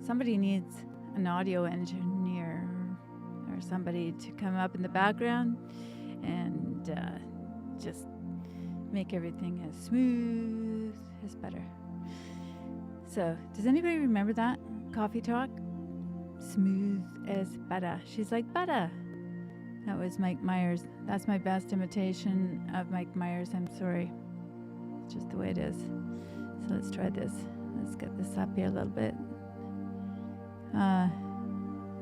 somebody needs an audio engineer or somebody to come up in the background and just make everything as smooth as butter. So, does anybody remember that coffee talk? Smooth as butter. She's like butter. That was Mike Myers. That's my best imitation of Mike Myers. I'm sorry. It's just the way it is. So let's try this. Let's get this up here a little bit.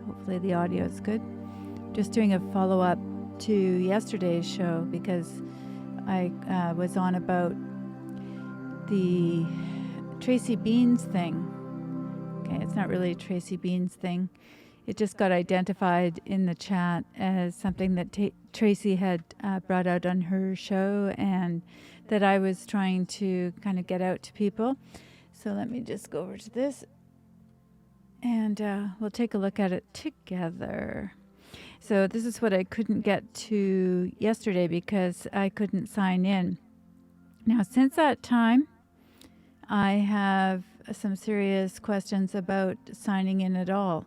Hopefully the audio is good. Just doing a follow-up to yesterday's show because I was on about the Tracy Beanz thing. Okay, it's not really a Tracy Beanz thing. It just got identified in the chat as something that Tracy had brought out on her show and that I was trying to kind of get out to people. So let me just go over to this and we'll take a look at it together. So this is what I couldn't get to yesterday because I couldn't sign in. Now, since that time, I have some serious questions about signing in at all.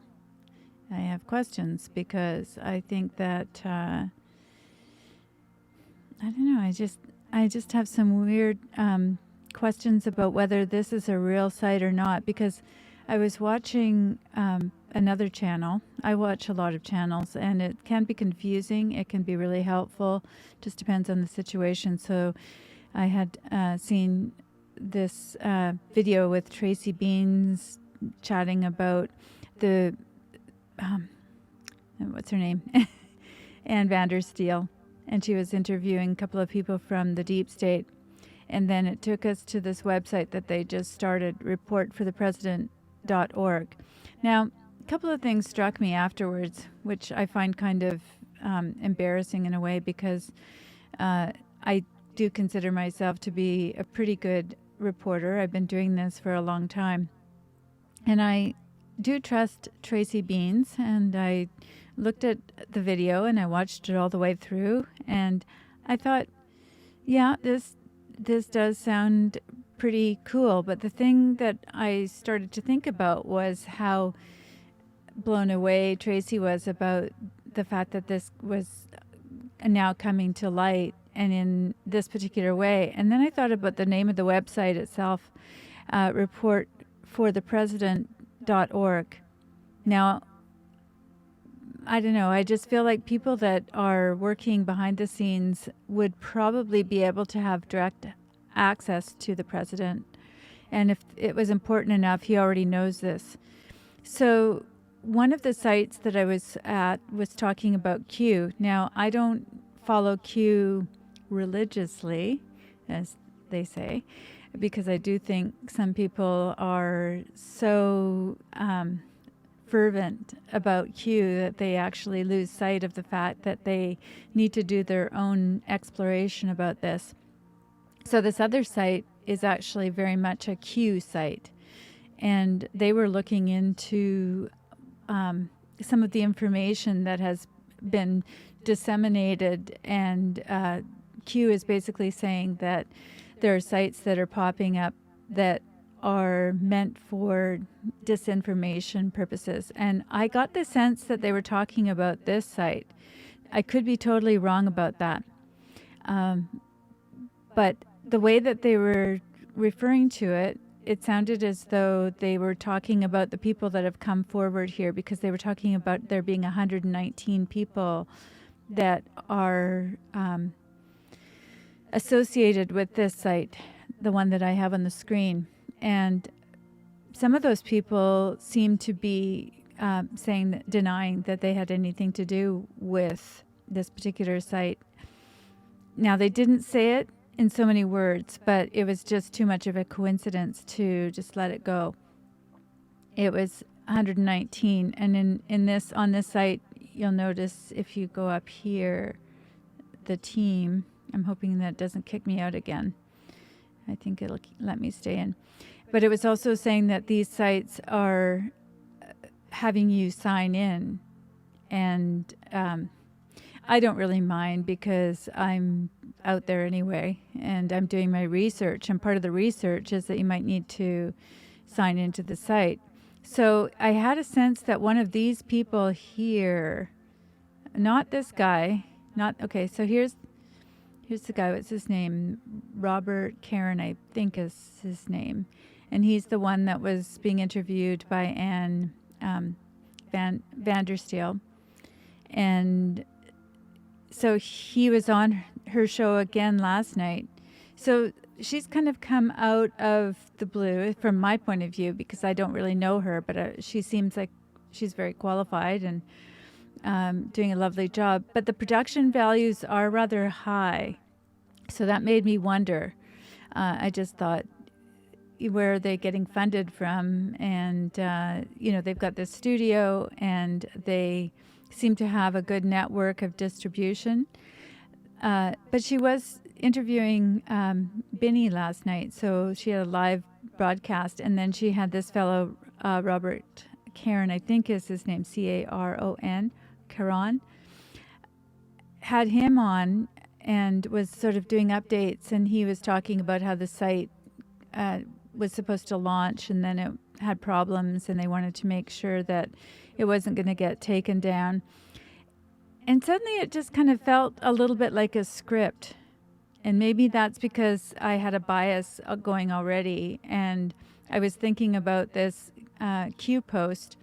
I have questions because I think that I don't know. I just have some weird questions about whether this is a real site or not. Because I was watching another channel. I watch a lot of channels, and it can be confusing. It can be really helpful. Just depends on the situation. So I had seen this video with Tracy Beanz chatting about the what's her name? Ann Vandersteel. And she was interviewing a couple of people from the deep state. And then it took us to this website that they just started, reportforthepresident.org. Now, a couple of things struck me afterwards, which I find kind of embarrassing in a way because I do consider myself to be a pretty good reporter. I've been doing this for a long time. And I do trust Tracy Beanz, and I looked at the video and I watched it all the way through, and I thought, yeah, this does sound pretty cool. But the thing that I started to think about was how blown away Tracy was about the fact that this was now coming to light and in this particular way. And then I thought about the name of the website itself, reportforthepresident.org. Now, I don't know. I just feel like people that are working behind the scenes would probably be able to have direct access to the president. And if it was important enough, he already knows this. So one of the sites that I was at was talking about Q. Now, I don't follow Q religiously, as they say, because I do think some people are so fervent about Q that they actually lose sight of the fact that they need to do their own exploration about this. So this other site is actually very much a Q site, and they were looking into some of the information that has been disseminated, and Q is basically saying that there are sites that are popping up that are meant for disinformation purposes. And I got the sense that they were talking about this site. I could be totally wrong about that. But the way that they were referring to it, it sounded as though they were talking about the people that have come forward here, because they were talking about there being 119 people that are associated with this site, the one that I have on the screen. And some of those people seem to be denying that they had anything to do with this particular site. Now, they didn't say it in so many words, but it was just too much of a coincidence to just let it go. It was 119, and on this site, you'll notice if you go up here, the team. I'm hoping that doesn't kick me out again. I think it'll let me stay in. But it was also saying that these sites are having you sign in. And I don't really mind because I'm out there anyway, and I'm doing my research. And part of the research is that you might need to sign into the site. So I had a sense that one of these people here, not this guy, not okay. So here's the guy. What's his name? Robert Karen, I think is his name, and he's the one that was being interviewed by Anne Vandersteel, and so he was on her show again last night. So she's kind of come out of the blue from my point of view because I don't really know her, but she seems like she's very qualified and doing a lovely job. But the production values are rather high. So that made me wonder. I just thought, where are they getting funded from? And, they've got this studio and they seem to have a good network of distribution. But she was interviewing Binny last night, so she had a live broadcast, and then she had this fellow, Robert Caron, I think is his name, Caron, Caron, had him on and was sort of doing updates, and he was talking about how the site was supposed to launch, and then it had problems, and they wanted to make sure that it wasn't going to get taken down. And suddenly it just kind of felt a little bit like a script. And maybe that's because I had a bias going already. And I was thinking about this Q post.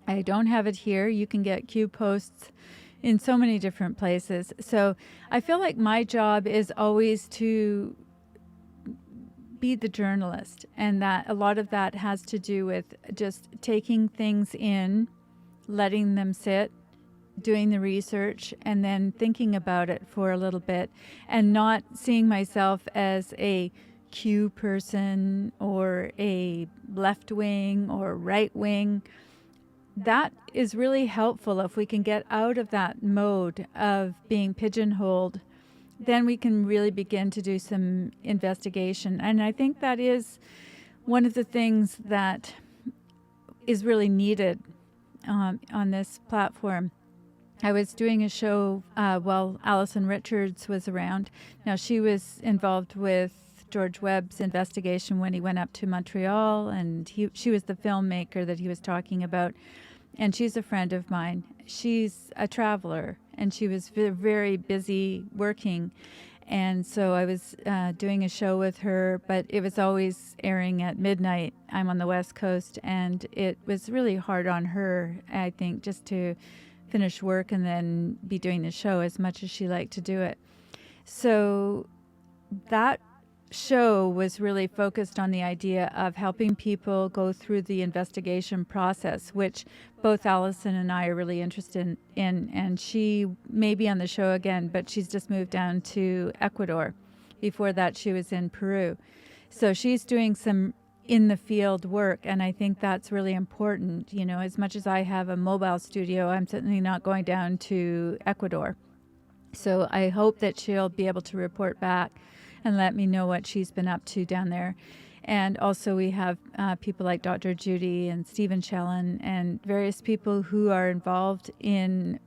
I don't have it here. You can get Q posts in so many different places. So I feel like my job is always to be the journalist. And that a lot of that has to do with just taking things in, letting them sit, doing the research, and then thinking about it for a little bit, and not seeing myself as a Q person or a left wing or right wing. That is really helpful if we can get out of that mode of being pigeonholed. Then we can really begin to do some investigation. And I think that is one of the things that is really needed on this platform. I was doing a show while Alison Richards was around. Now, she was involved with George Webb's investigation when he went up to Montreal, and she was the filmmaker that he was talking about. And she's a friend of mine. She's a traveler, and she was very busy working. And so I was doing a show with her, but it was always airing at midnight. I'm on the West Coast, and it was really hard on her, I think, just to finish work and then be doing the show as much as she liked to do it. So that show was really focused on the idea of helping people go through the investigation process, which both Allison and I are really interested in. And she may be on the show again, but she's just moved down to Ecuador. Before that, she was in Peru. So she's doing some in the field work, and I think that's really important. You know, as much as I have a mobile studio, I'm certainly not going down to Ecuador. So I hope that she'll be able to report back and let me know what she's been up to down there. And also we have people like Dr. Judy and Stephen Schellen and various people who are involved on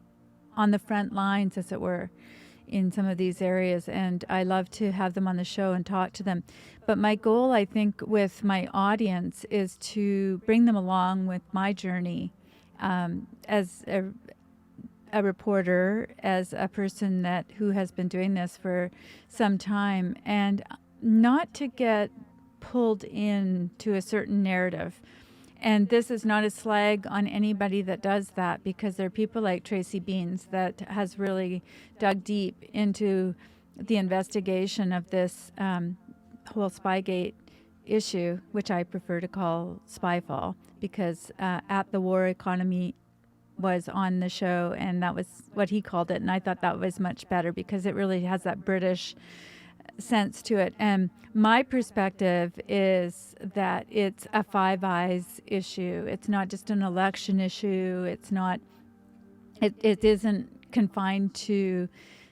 the front lines, as it were, in some of these areas, and I love to have them on the show and talk to them. But my goal, I think, with my audience is to bring them along with my journey as a reporter, as a person who has been doing this for some time, and not to get pulled into a certain narrative. And this is not a slag on anybody that does that, because there are people like Tracy Beans that has really dug deep into the investigation of this whole Spygate issue, which I prefer to call Spyfall, because At the War Economy was on the show, and that was what he called it. And I thought that was much better because it really has that British sense to it. And my perspective is that it's a Five Eyes issue. It's not just an election issue. It isn't confined to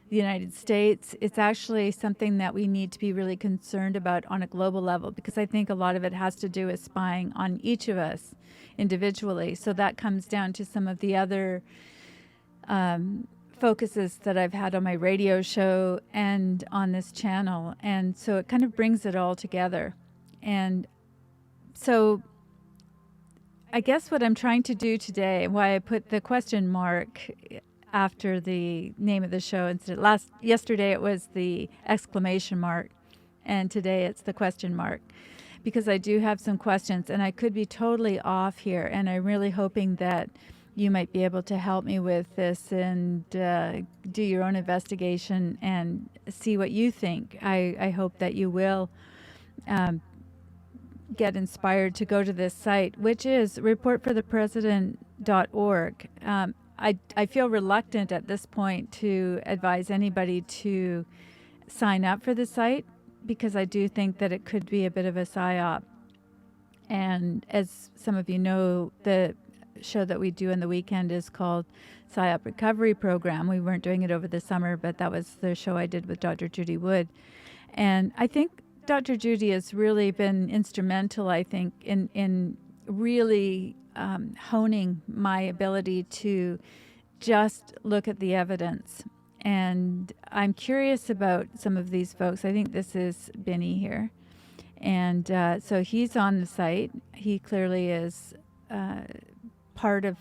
the United States. It's actually something that we need to be really concerned about on a global level, because I think a lot of it has to do with spying on each of us individually. So that comes down to some of the other focuses that I've had on my radio show and on this channel. And so it kind of brings it all together. And so I guess what I'm trying to do today, why I put the question mark after the name of the show instead. Yesterday it was the exclamation mark, and today it's the question mark, because I do have some questions, and I could be totally off here, and I'm really hoping that you might be able to help me with this and do your own investigation and see what you think. I hope that you will um, get inspired to go to this site, which is reportforthepresident.org. I feel reluctant at this point to advise anybody to sign up for the site because I do think that it could be a bit of a psyop. And as some of you know, the show that we do in the weekend is called PSYOP Recovery Program. We weren't doing it over the summer, but that was the show I did with Dr. Judy Wood. And I think Dr. Judy has really been instrumental, I think, in really honing my ability to just look at the evidence. And I'm curious about some of these folks. I think this is Benny here. And so he's on the site. He clearly is part of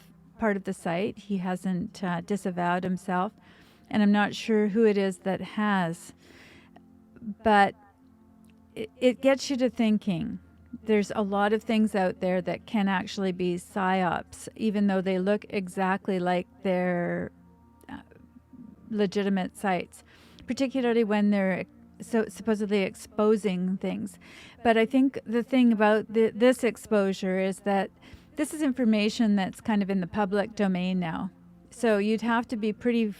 the site. He hasn't disavowed himself. And I'm not sure who it is that has. But it gets you to thinking. There's a lot of things out there that can actually be psyops, even though they look exactly like they're legitimate sites, particularly when they're supposedly exposing things. But I think the thing about this exposure is that this is information that's kind of in the public domain now. So you'd have to be pretty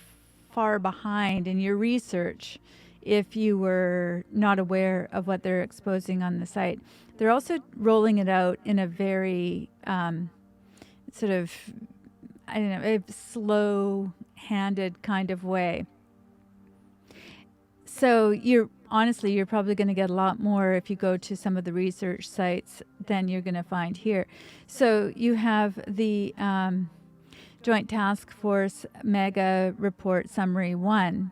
far behind in your research if you were not aware of what they're exposing on the site. They're also rolling it out in a very sort of, I don't know, a slow-handed kind of way. So you're probably going to get a lot more if you go to some of the research sites than you're going to find here. So you have the Joint Task Force Mega Report Summary 1,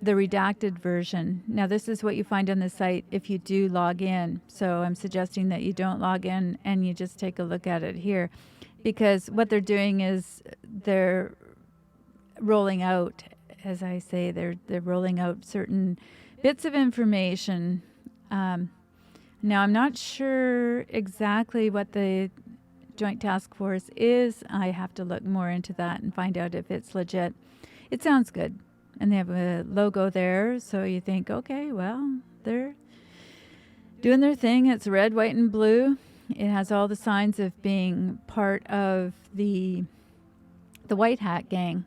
the redacted version. Now, this is what you find on the site if you do log in. So I'm suggesting that you don't log in and you just take a look at it here, because what they're doing is they're rolling out, as I say, they're rolling out certain bits of information. Now, I'm not sure exactly what the Joint Task Force is. I have to look more into that and find out if it's legit. It sounds good. And they have a logo there, so you think, okay, well, they're doing their thing. It's red, white, and blue. It has all the signs of being part of the White Hat gang.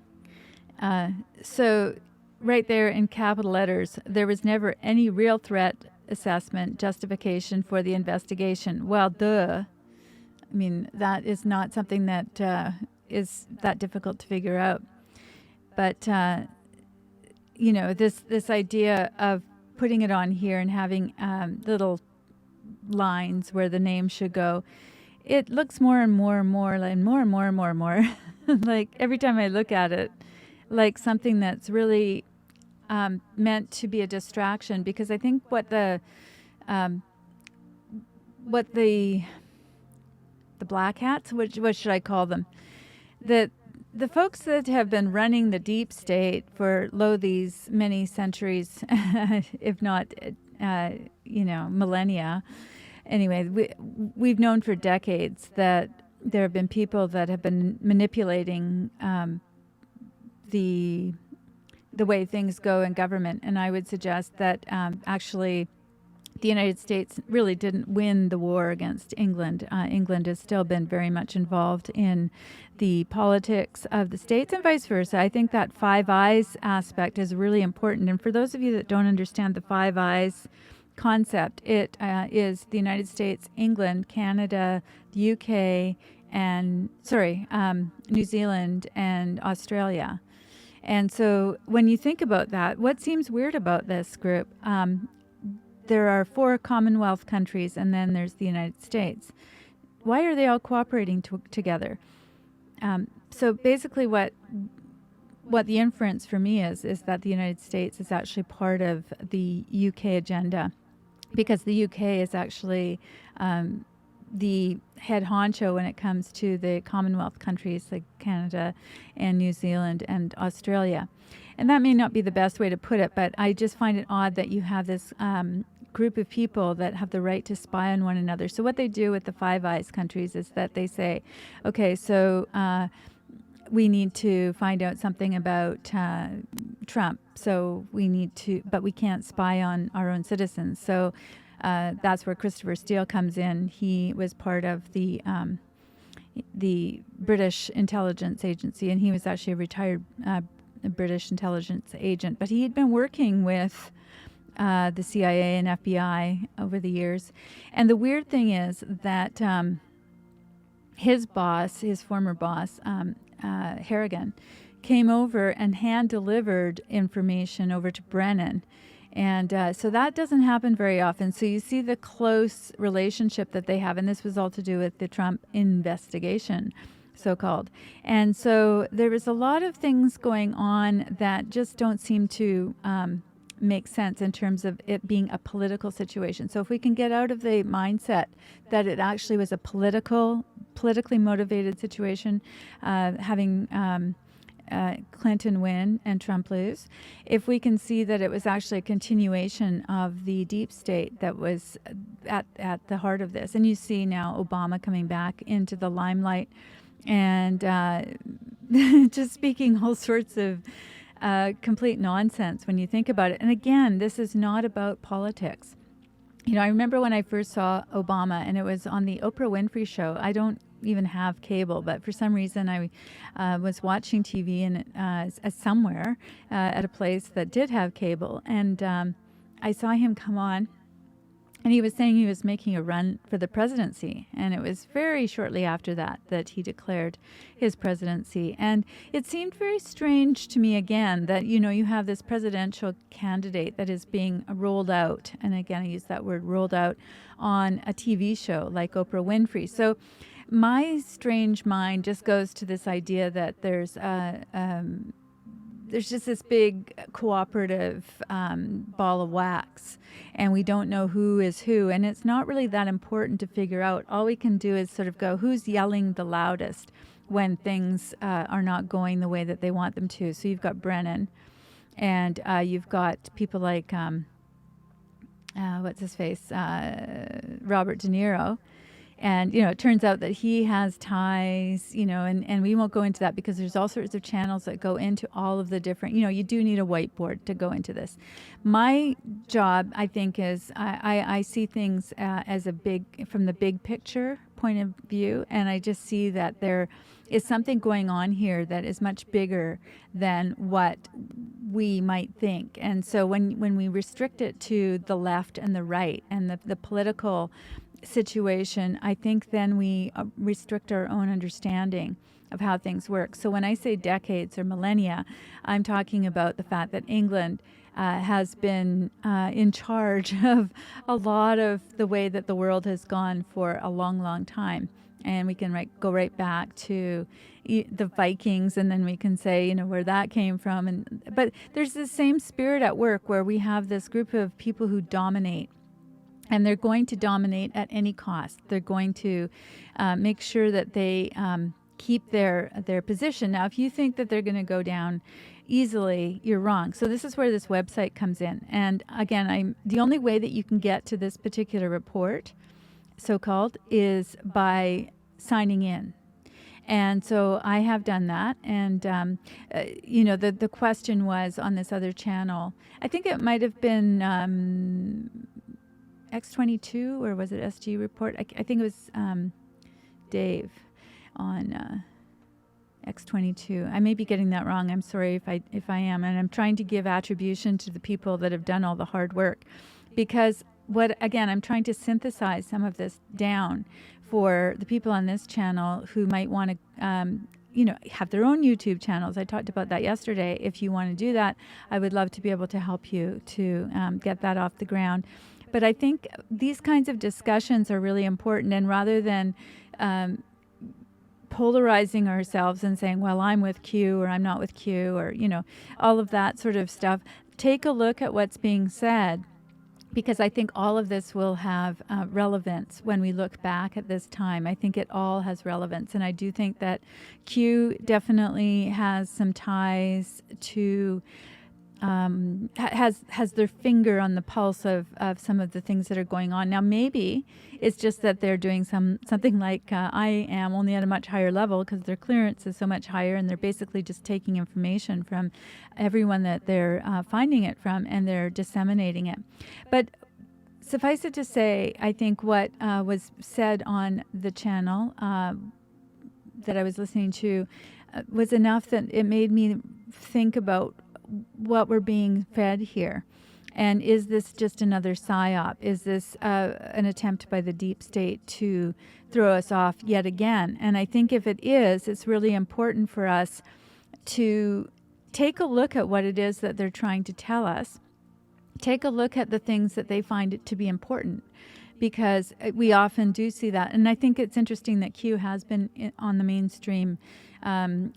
So right there in capital letters, there was never any real threat assessment justification for the investigation. Well, duh. I mean, that is not something that is that difficult to figure out. But, you know, this idea of putting it on here and having little lines where the name should go, it looks more and more and more and more and more and more and more like every time I look at it, like something that's really meant to be a distraction. Because I think what the black hats, what should I call them? The folks that have been running the deep state for these many centuries, if not, millennia. Anyway, we've known for decades that there have been people that have been manipulating the way things go in government. And I would suggest that actually the United States really didn't win the war against England. England has still been very much involved in the politics of the states and vice versa. I think that Five Eyes aspect is really important. And for those of you that don't understand the Five Eyes concept, it is the United States, England, Canada, the UK, and New Zealand and Australia. And so when you think about that, what seems weird about this group? There are 4 Commonwealth countries, and then there's the United States. Why are they all cooperating together? So basically what the inference for me is that the United States is actually part of the UK agenda, because the UK is actually the head honcho when it comes to the Commonwealth countries like Canada and New Zealand and Australia. And that may not be the best way to put it, but I just find it odd that you have this group of people that have the right to spy on one another. So what they do with the Five Eyes countries is that they say, okay, so we need to find out something about Trump. So we need to, but we can't spy on our own citizens. So that's where Christopher Steele comes in. He was part of the British intelligence agency, and he was actually a retired British intelligence agent. But he had been working with the CIA and FBI over the years. And the weird thing is that his boss, his former boss, Harrigan, came over and hand-delivered information over to Brennan. And so that doesn't happen very often. So you see the close relationship that they have. And this was all to do with the Trump investigation, so-called. And so there was a lot of things going on that just don't seem to make sense in terms of it being a political situation. So if we can get out of the mindset that it actually was a politically motivated situation, having Clinton win and Trump lose, if we can see that it was actually a continuation of the deep state that was at the heart of this. And you see now Obama coming back into the limelight and just speaking all sorts of complete nonsense when you think about it. And again, this is not about politics. You know, I remember when I first saw Obama, and it was on the Oprah Winfrey show. I don't even have cable, but for some reason I was watching TV and somewhere at a place that did have cable, and I saw him come on, and he was saying he was making a run for the presidency, and it was very shortly after that that he declared his presidency. And it seemed very strange to me again that, you know, you have this presidential candidate that is being rolled out, and again I use that word, rolled out, on a TV show like Oprah Winfrey. So my strange mind just goes to this idea that there's just this big cooperative ball of wax, and we don't know who is who, and it's not really that important to figure out. All we can do is sort of go, who's yelling the loudest when things are not going the way that they want them to. So you've got Brennan, and you've got people like, what's his face, Robert De Niro. And, you know, it turns out that he has ties, you know, and we won't go into that because there's all sorts of channels that go into all of the different, you know, you do need a whiteboard to go into this. My job, I think, is I see things as from the big picture point of view, and I just see that there is something going on here that is much bigger than what we might think. And so when we restrict it to the left and the right and the political situation, I think then we restrict our own understanding of how things work. So when I say decades or millennia, I'm talking about the fact that England has been in charge of a lot of the way that the world has gone for a long, long time. And we can go right back to the Vikings, and then we can say, you know, where that came from. But there's the same spirit at work where we have this group of people who dominate. And they're going to dominate at any cost. They're going to make sure that they keep their position. Now, if you think that they're going to go down easily, you're wrong. So this is where this website comes in. And again, the only way that you can get to this particular report, so-called, is by signing in. And so I have done that. And, you know, the question was on this other channel. I think it might have been X22, or was it SG Report? I think it was Dave on X22. I may be getting that wrong. I'm sorry if I am. And I'm trying to give attribution to the people that have done all the hard work, because I'm trying to synthesize some of this down for the people on this channel who might want to you know, have their own YouTube channels. I talked about that yesterday. If you want to do that, I would love to be able to help you to get that off the ground. But I think these kinds of discussions are really important. And rather than polarizing ourselves and saying, well, I'm with Q or I'm not with Q, or, you know, all of that sort of stuff, take a look at what's being said because I think all of this will have relevance when we look back at this time. I think it all has relevance. And I do think that Q definitely has some ties to, has their finger on the pulse of some of the things that are going on. Now, maybe it's just that they're doing something like I am, only at a much higher level, because their clearance is so much higher, and they're basically just taking information from everyone that they're finding it from, and they're disseminating it. But suffice it to say, I think what was said on the channel that I was listening to was enough that it made me think about what we're being fed here. And is this just another psyop? Is this an attempt by the deep state to throw us off yet again? And I think if it is, it's really important for us to take a look at what it is that they're trying to tell us. Take a look at the things that they find it to be important, because we often do see that. And I think it's interesting that Q has been on the mainstream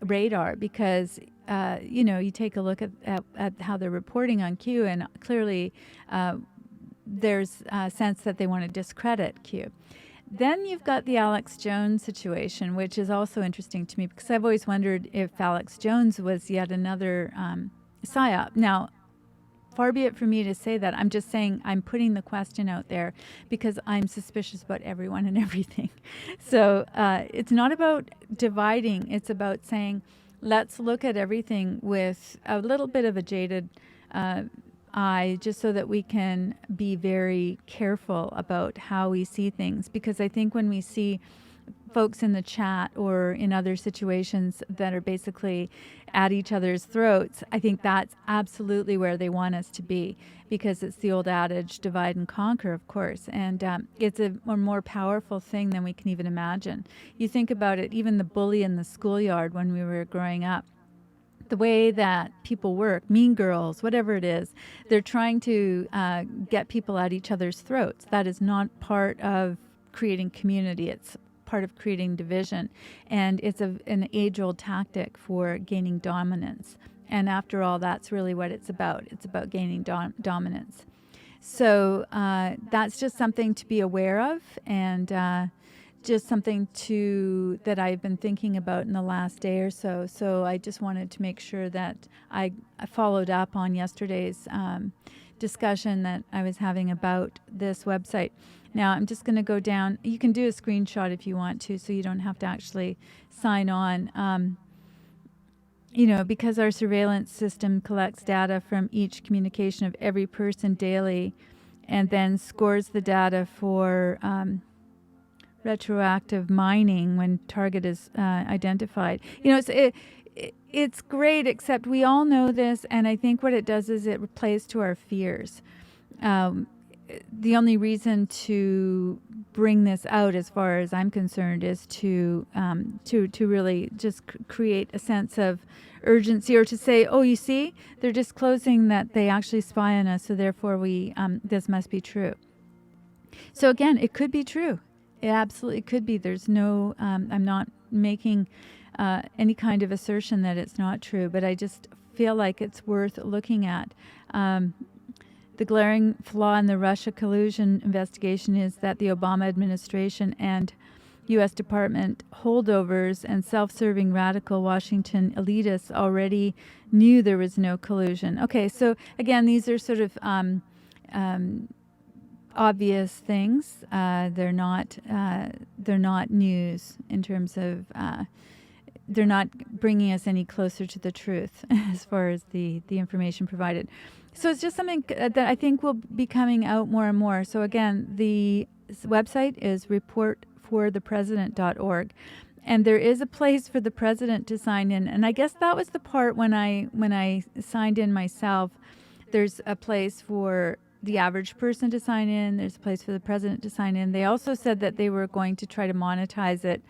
radar, because you take a look at how they're reporting on Q, and clearly there's a sense that they want to discredit Q. Then you've got the Alex Jones situation, which is also interesting to me, because I've always wondered if Alex Jones was yet another psyop. Now, far be it for me to say that. I'm just saying, I'm putting the question out there because I'm suspicious about everyone and everything. So it's not about dividing. It's about saying, let's look at everything with a little bit of a jaded eye, just so that we can be very careful about how we see things. Because I think when we see folks in the chat or in other situations that are basically at each other's throats, I think that's absolutely where they want us to be, because it's the old adage, divide and conquer, of course. And it's a more powerful thing than we can even imagine. You think about it, even the bully in the schoolyard when we were growing up, the way that people work, mean girls, whatever it is, they're trying to get people at each other's throats. That is not part of creating community. It's part of creating division, and it's an age-old tactic for gaining dominance. And after all, that's really what it's about. It's about gaining dominance. So that's just something to be aware of, and just something that I've been thinking about in the last day or so. So I just wanted to make sure that I followed up on yesterday's discussion that I was having about this website. Now, I'm just going to go down. You can do a screenshot if you want to, so you don't have to actually sign on. Because our surveillance system collects data from each communication of every person daily, and then scores the data for retroactive mining when target is identified. It's great, except we all know this, and I think what it does is it plays to our fears. The only reason to bring this out, as far as I'm concerned, is to really just create a sense of urgency, or to say, oh, you see, they're disclosing that they actually spy on us, so therefore this must be true. So again, it could be true. It absolutely could be. There's no, I'm not making any kind of assertion that it's not true, but I just feel like it's worth looking at. The glaring flaw in the Russia collusion investigation is that the Obama administration and U.S. Department holdovers and self-serving radical Washington elitists already knew there was no collusion. Okay, so again, these are sort of obvious things. They're not news in terms of they're not bringing us any closer to the truth as far as the information provided. So it's just something that I think will be coming out more and more. So again, the website is reportforthepresident.org. And there is a place for the president to sign in. And I guess that was the part when I signed in myself. There's a place for the average person to sign in. There's a place for the president to sign in. They also said that they were going to try to monetize it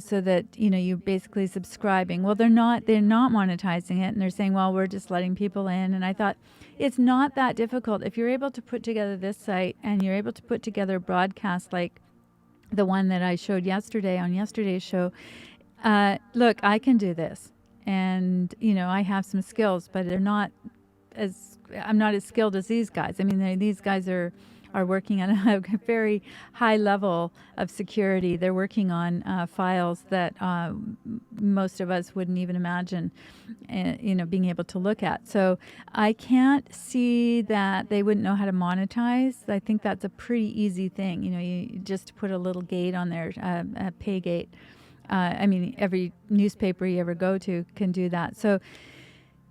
so that, you're basically subscribing. Well, they're not monetizing it. And they're saying, well, we're just letting people in. And I thought, it's not that difficult. If you're able to put together this site and you're able to put together a broadcast like the one that I showed yesterday on yesterday's show, look, I can do this. And, I have some skills, but they're not I'm not as skilled as these guys. I mean, these guys are working on a very high level of security. They're working on files that most of us wouldn't even imagine, being able to look at. So I can't see that they wouldn't know how to monetize. I think that's a pretty easy thing. You just put a little gate on there, a pay gate. I mean, every newspaper you ever go to can do that. So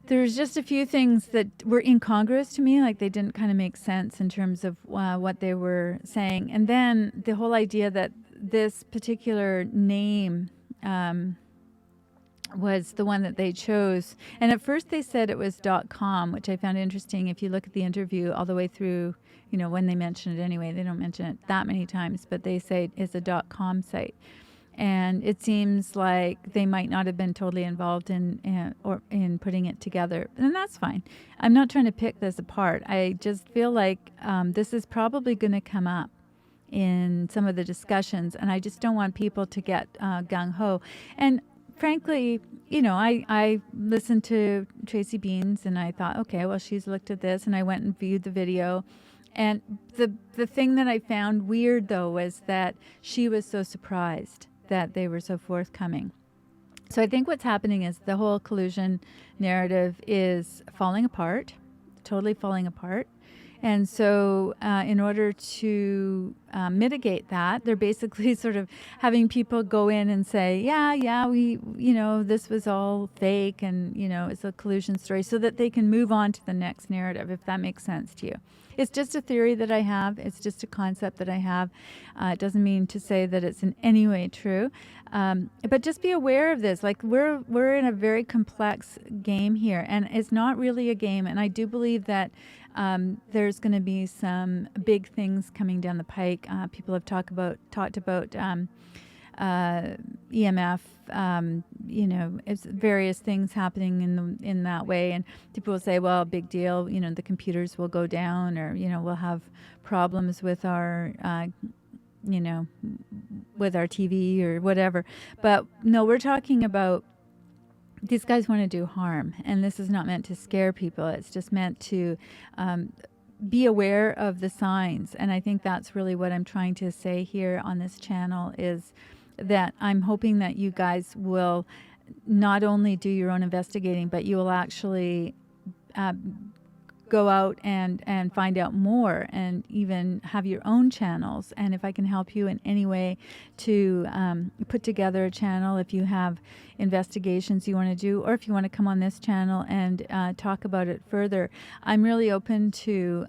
there's just a few things that were incongruous to me, like they didn't kind of make sense in terms of what they were saying. And then the whole idea that this particular name was the one that they chose. And at first they said it was .com, which I found interesting. If you look at the interview all the way through, when they mention it anyway, they don't mention it that many times, but they say it's a .com site. And it seems like they might not have been totally involved in putting it together, and that's fine. I'm not trying to pick this apart. I just feel like this is probably going to come up in some of the discussions, and I just don't want people to get gung ho. And frankly, I listened to Tracy Beans, and I thought, okay, well, she's looked at this, and I went and viewed the video. And the thing that I found weird, though, was that she was so surprised that they were so forthcoming. So I think what's happening is the whole collusion narrative is falling apart, totally falling apart. And so in order to mitigate that, they're basically sort of having people go in and say, yeah, we, this was all fake and, it's a collusion story, so that they can move on to the next narrative, if that makes sense to you. It's just a theory that I have. It's just a concept that I have. It doesn't mean to say that it's in any way true. But just be aware of this. Like we're in a very complex game here, and it's not really a game. And I do believe that there's going to be some big things coming down the pike. People have talked about EMF, it's various things happening in that way, and people will say, well, big deal, the computers will go down, or we'll have problems with our with our TV or whatever. But no, we're talking about these guys want to do harm, and this is not meant to scare people. It's just meant to be aware of the signs. And I think that's really what I'm trying to say here on this channel, is that I'm hoping that you guys will not only do your own investigating, but you will actually go out and find out more, and even have your own channels. And if I can help you in any way to put together a channel, if you have investigations you want to do, or if you want to come on this channel and talk about it further, I'm really open to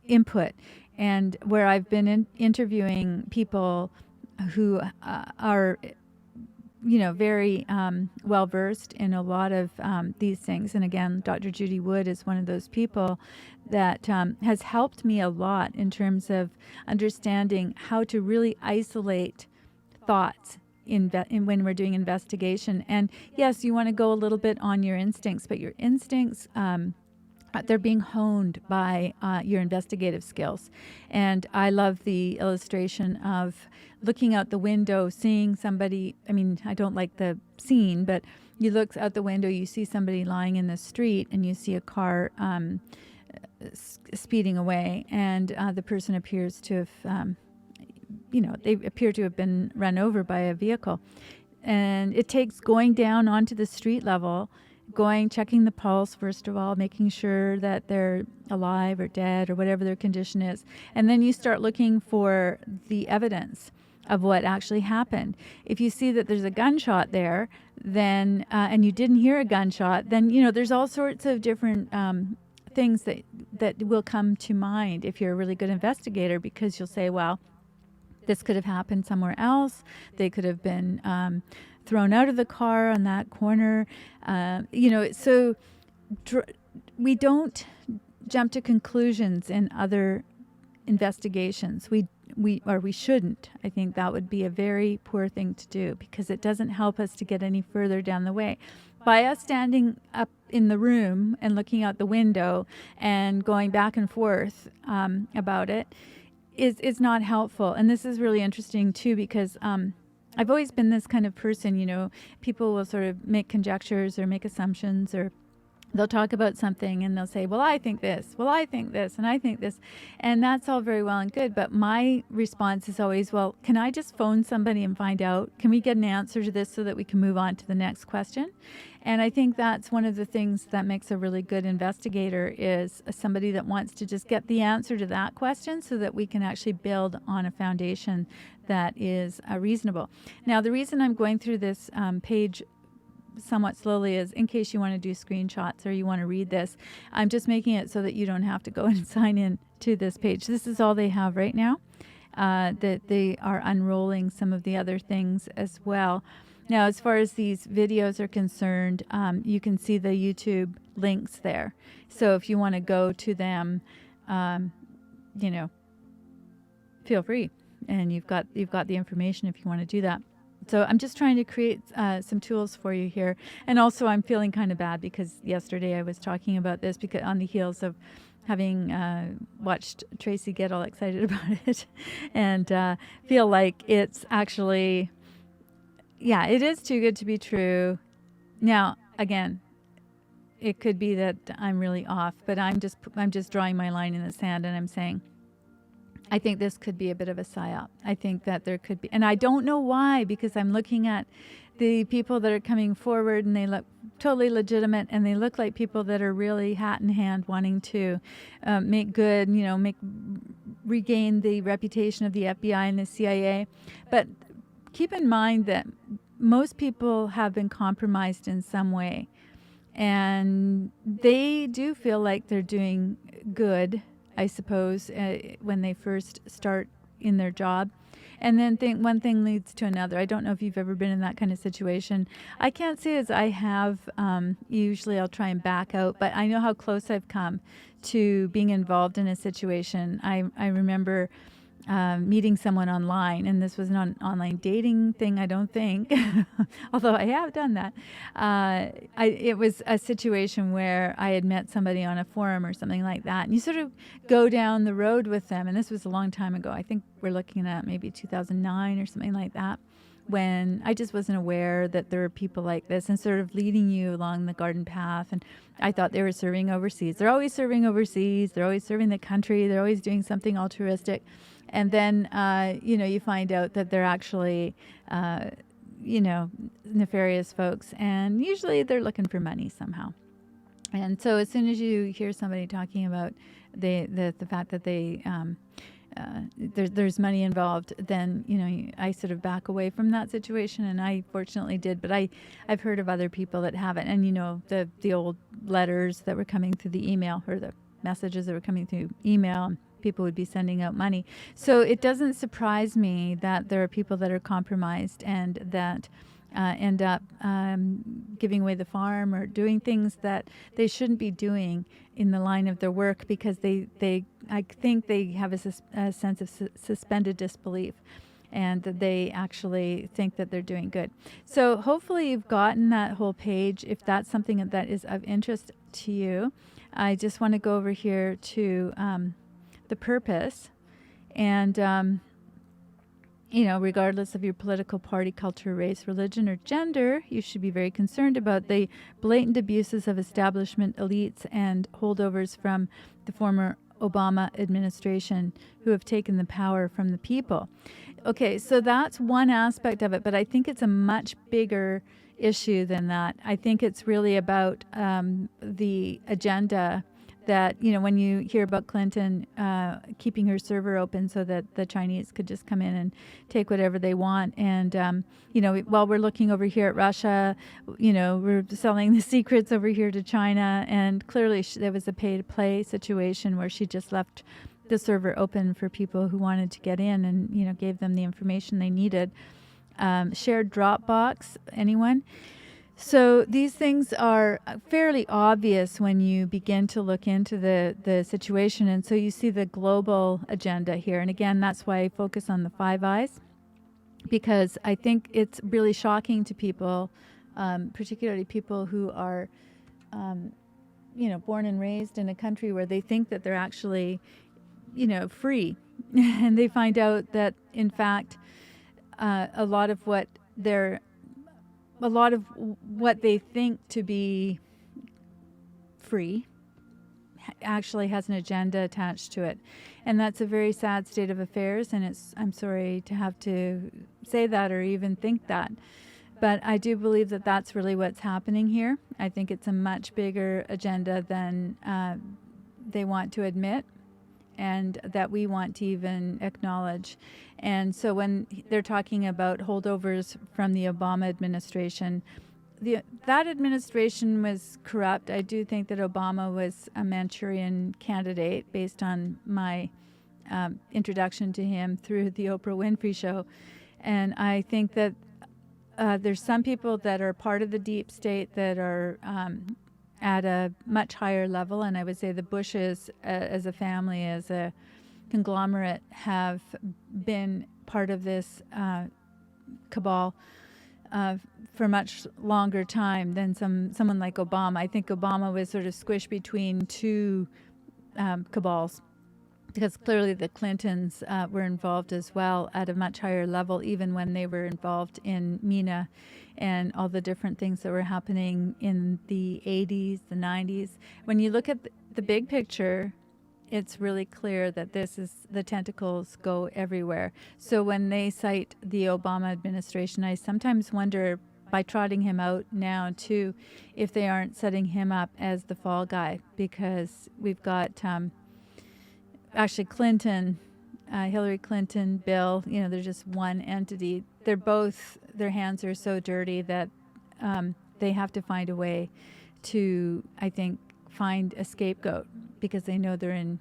input. And where I've been interviewing people who are very well versed in a lot of these things. And again, Dr. Judy Wood is one of those people that has helped me a lot in terms of understanding how to really isolate thoughts in when we're doing investigation. And yes, you want to go a little bit on your instincts, but your instincts, they're being honed by your investigative skills. And I love the illustration of looking out the window, seeing somebody. I mean, I don't like the scene, but you look out the window, you see somebody lying in the street, and you see a car speeding away, and the person appears to have, they appear to have been run over by a vehicle. And it takes going down onto the street level, checking the pulse, first of all, making sure that they're alive or dead or whatever their condition is. And then you start looking for the evidence of what actually happened. If you see that there's a gunshot there, then, and you didn't hear a gunshot, then, there's all sorts of different things that will come to mind if you're a really good investigator, because you'll say, well, this could have happened somewhere else. They could have been thrown out of the car on that corner. So we don't jump to conclusions in other investigations. We shouldn't. I think that would be a very poor thing to do, because it doesn't help us to get any further down the way. By us standing up in the room and looking out the window and going back and forth about it is not helpful. And this is really interesting too, because I've always been this kind of person. People will sort of make conjectures or make assumptions or they'll talk about something and they'll say, well, I think this, well, I think this, and I think this. And that's all very well and good. But my response is always, well, can I just phone somebody and find out? Can we get an answer to this so that we can move on to the next question? And I think that's one of the things that makes a really good investigator is somebody that wants to just get the answer to that question so that we can actually build on a foundation that is reasonable. Now, the reason I'm going through this page somewhat slowly is in case you want to do screenshots or you want to read this. I'm just making it so that you don't have to go and sign in to this page. This is all they have right now. That they are unrolling some of the other things as well. Now, as far as these videos are concerned, you can see the YouTube links there. So if you want to go to them, you know, feel free, and you've got the information if you want to do that. So I'm just trying to create some tools for you here. And also I'm feeling kind of bad because yesterday I was talking about this because on the heels of having watched Tracy get all excited about it and feel like it's actually, yeah, it is too good to be true. Now, again, it could be that I'm really off, but I'm just drawing my line in the sand and I'm saying, I think this could be a bit of a psyop. I think that there could be, and I don't know why, because I'm looking at the people that are coming forward and they look totally legitimate and they look like people that are really hat in hand wanting to make good, regain the reputation of the FBI and the CIA. But keep in mind that most people have been compromised in some way and they do feel like they're doing good, I suppose, when they first start in their job. And then one thing leads to another. I don't know if you've ever been in that kind of situation. I can't say as I have. Usually I'll try and back out, but I know how close I've come to being involved in a situation. I remember meeting someone online, and this was not an online dating thing, I don't think, although I have done that. It was a situation where I had met somebody on a forum or something like that, and you sort of go down the road with them, and this was a long time ago. I think we're looking at maybe 2009 or something like that, when I just wasn't aware that there were people like this and sort of leading you along the garden path. And I thought they were serving overseas. They're always serving overseas. They're always serving the country. They're always doing something altruistic. And then, you find out that they're actually, nefarious folks. And usually they're looking for money somehow. And so as soon as you hear somebody talking about the fact that they there's money involved, then I sort of back away from that situation, and I fortunately did. But I've heard of other people that haven't, and the old letters that were coming through the email, or the messages that were coming through email, people would be sending out money. So it doesn't surprise me that there are people that are compromised and that end up giving away the farm or doing things that they shouldn't be doing in the line of their work, because I think they have a sense of suspended disbelief, and that they actually think that they're doing good. So hopefully you've gotten that whole page. If that's something that is of interest to you, I just want to go over here to the purpose. And regardless of your political party, culture, race, religion, or gender, you should be very concerned about the blatant abuses of establishment elites and holdovers from the former Obama administration who have taken the power from the people. Okay, so that's one aspect of it, but I think it's a much bigger issue than that. I think it's really about the agenda that, when you hear about Clinton keeping her server open so that the Chinese could just come in and take whatever they want. And, while we're looking over here at Russia, we're selling the secrets over here to China. And clearly there was a pay-to-play situation where she just left the server open for people who wanted to get in and, gave them the information they needed. Shared Dropbox, anyone? So these things are fairly obvious when you begin to look into the situation. And so you see the global agenda here. And again, that's why I focus on the Five Eyes, because I think it's really shocking to people, particularly people who are, born and raised in a country where they think that they're actually, free. And they find out that, in fact, a lot of what they think to be free, actually has an agenda attached to it. And that's a very sad state of affairs, and I'm sorry to have to say that or even think that. But I do believe that that's really what's happening here. I think it's a much bigger agenda than they want to admit and that we want to even acknowledge. And so when they're talking about holdovers from the Obama administration, that administration was corrupt. I do think that Obama was a Manchurian candidate based on my introduction to him through the Oprah Winfrey Show. And I think that there's some people that are part of the deep state that are at a much higher level. And I would say the Bushes as a family, as a conglomerate, have been part of this cabal for much longer time than someone like Obama. I think Obama was sort of squished between two cabals, because clearly the Clintons were involved as well at a much higher level, even when they were involved in MENA and all the different things that were happening in the 80s, the 90s. When you look at the big picture, it's really clear that the tentacles go everywhere. So when they cite the Obama administration, I sometimes wonder, by trotting him out now too, if they aren't setting him up as the fall guy, because we've got actually Clinton, Hillary Clinton, Bill, they're just one entity. Their hands are so dirty that they have to find a way to, I think, find a scapegoat, because they know they're in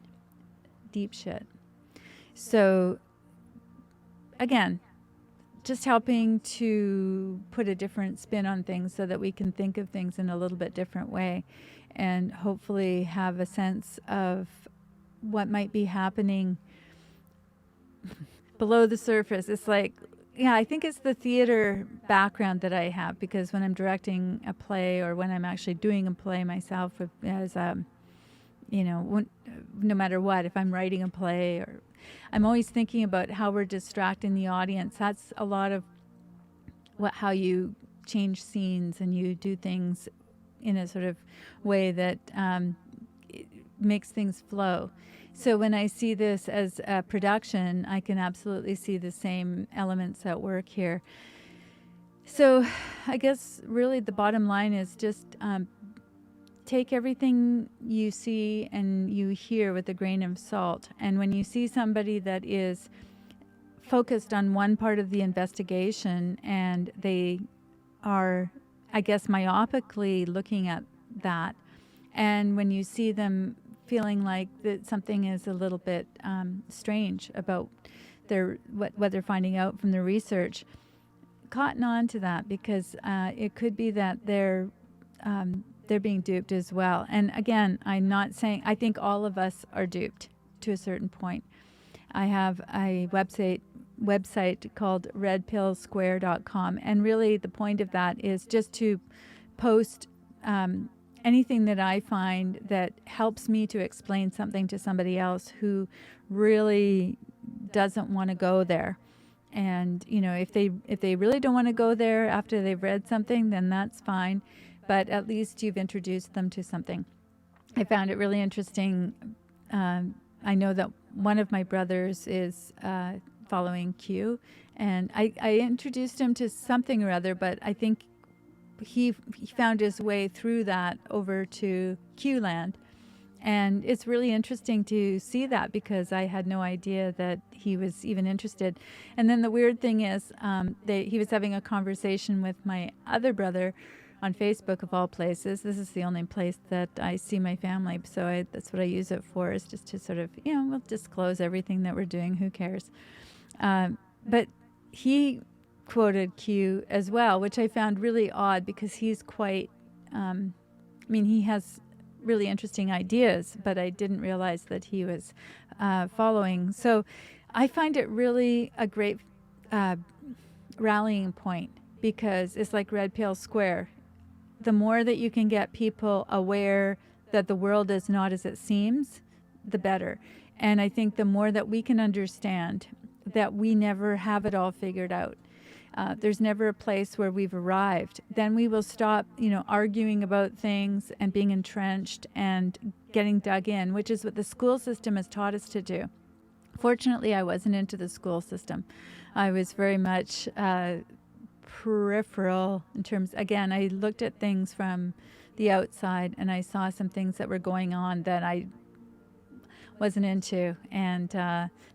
deep shit. So again, just helping to put a different spin on things so that we can think of things in a little bit different way and hopefully have a sense of what might be happening below the surface. It's like, I think it's the theater background that I have, because when I'm directing a play or when I'm actually doing a play myself, as no matter what, if I'm writing a play, or I'm always thinking about how we're distracting the audience. That's a lot of how you change scenes and you do things in a sort of way that makes things flow. So when I see this as a production, I can absolutely see the same elements at work here. So I guess really the bottom line is just take everything you see and you hear with a grain of salt. And when you see somebody that is focused on one part of the investigation and they are, I guess, myopically looking at that, and when you see them feeling like that something is a little bit strange about what they're finding out from the research, cotton on to that, because it could be that they're being duped as well. And again, I'm not saying, I think all of us are duped to a certain point. I have a website called redpillsquare.com, and really the point of that is just to post anything that I find that helps me to explain something to somebody else who really doesn't want to go there. And if they really don't want to go there after they've read something, then that's fine, but at least you've introduced them to something. I found it really interesting. I know that one of my brothers is following Q, and I introduced him to something or other, but I think he found his way through that over to Q land. And it's really interesting to see that, because I had no idea that he was even interested. And then the weird thing is he was having a conversation with my other brother on Facebook, of all places. This is the only place that I see my family, so that's what I use it for, is just to sort of, we'll disclose everything that we're doing. Who cares? But he quoted Q as well, which I found really odd, because he's quite, he has really interesting ideas, but I didn't realize that he was following. So I find it really a great rallying point, because it's like Red Pill Square. The more that you can get people aware that the world is not as it seems, the better. And I think the more that we can understand that we never have it all figured out. There's never a place where we've arrived. Then we will stop, arguing about things and being entrenched and getting dug in, which is what the school system has taught us to do. Fortunately, I wasn't into the school system. I was very much peripheral in terms, again, I looked at things from the outside and I saw some things that were going on that I wasn't into. And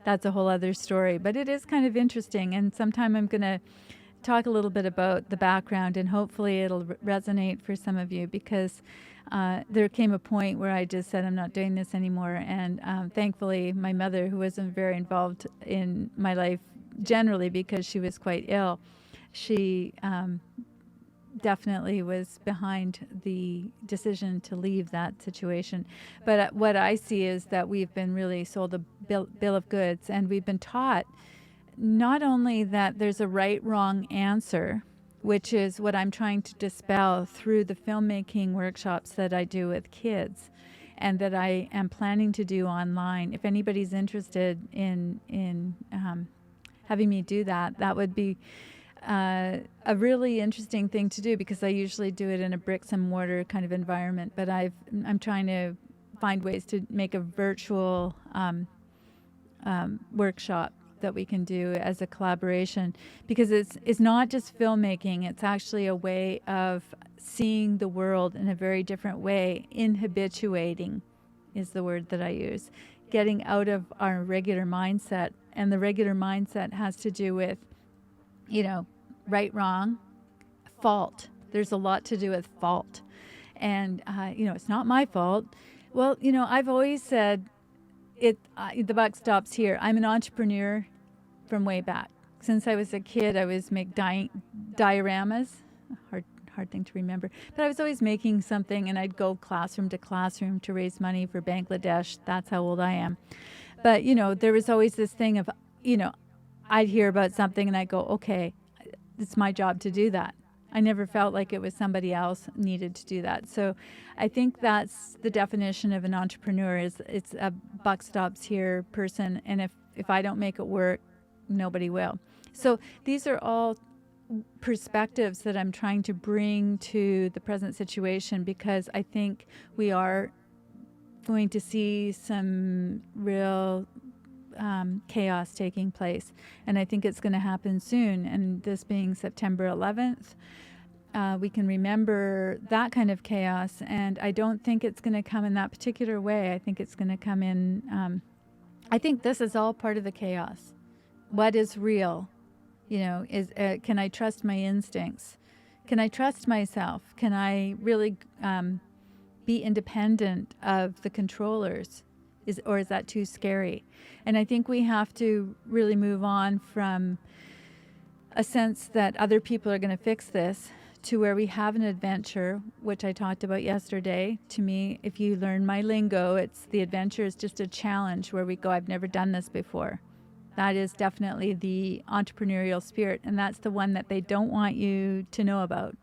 that's a whole other story. But it is kind of interesting. And sometime I'm going to talk a little bit about the background, and hopefully it'll resonate for some of you, because there came a point where I just said, I'm not doing this anymore. And thankfully, my mother, who wasn't very involved in my life generally because she was quite ill, she definitely was behind the decision to leave that situation. But what I see is that we've been really sold a bill of goods, and we've been taught not only that there's a right, wrong answer, which is what I'm trying to dispel through the filmmaking workshops that I do with kids and that I am planning to do online. If anybody's interested in having me do that, that would be a really interesting thing to do, because I usually do it in a bricks and mortar kind of environment. But I'm trying to find ways to make a virtual workshop that we can do as a collaboration, because it's not just filmmaking, it's actually a way of seeing the world in a very different way. Inhabituating is the word that I use. Getting out of our regular mindset, and the regular mindset has to do with, right, wrong, fault. There's a lot to do with fault. And, it's not my fault. Well, I've always said, the buck stops here. I'm an entrepreneur from way back. Since I was a kid, I was make dioramas. Hard thing to remember. But I was always making something, and I'd go classroom to classroom to raise money for Bangladesh. That's how old I am. But, there was always this thing of, I'd hear about something and I'd go, okay, it's my job to do that. I never felt like it was somebody else needed to do that. So I think that's the definition of an entrepreneur, is it's a buck stops here person. And if I don't make it work, nobody will. So these are all perspectives that I'm trying to bring to the present situation, because I think we are going to see some real chaos taking place. And I think it's going to happen soon. And this being September 11th, we can remember that kind of chaos. And I don't think it's going to come in that particular way. I think it's going to come in, I think this is all part of the chaos. What is real? Is can I trust my instincts? Can I trust myself? Can I really be independent of the controllers? Or is that too scary? And I think we have to really move on from a sense that other people are going to fix this to where we have an adventure, which I talked about yesterday. To me, if you learn my lingo, it's the adventure is just a challenge where we go, I've never done this before. That is definitely the entrepreneurial spirit, and that's the one that they don't want you to know about.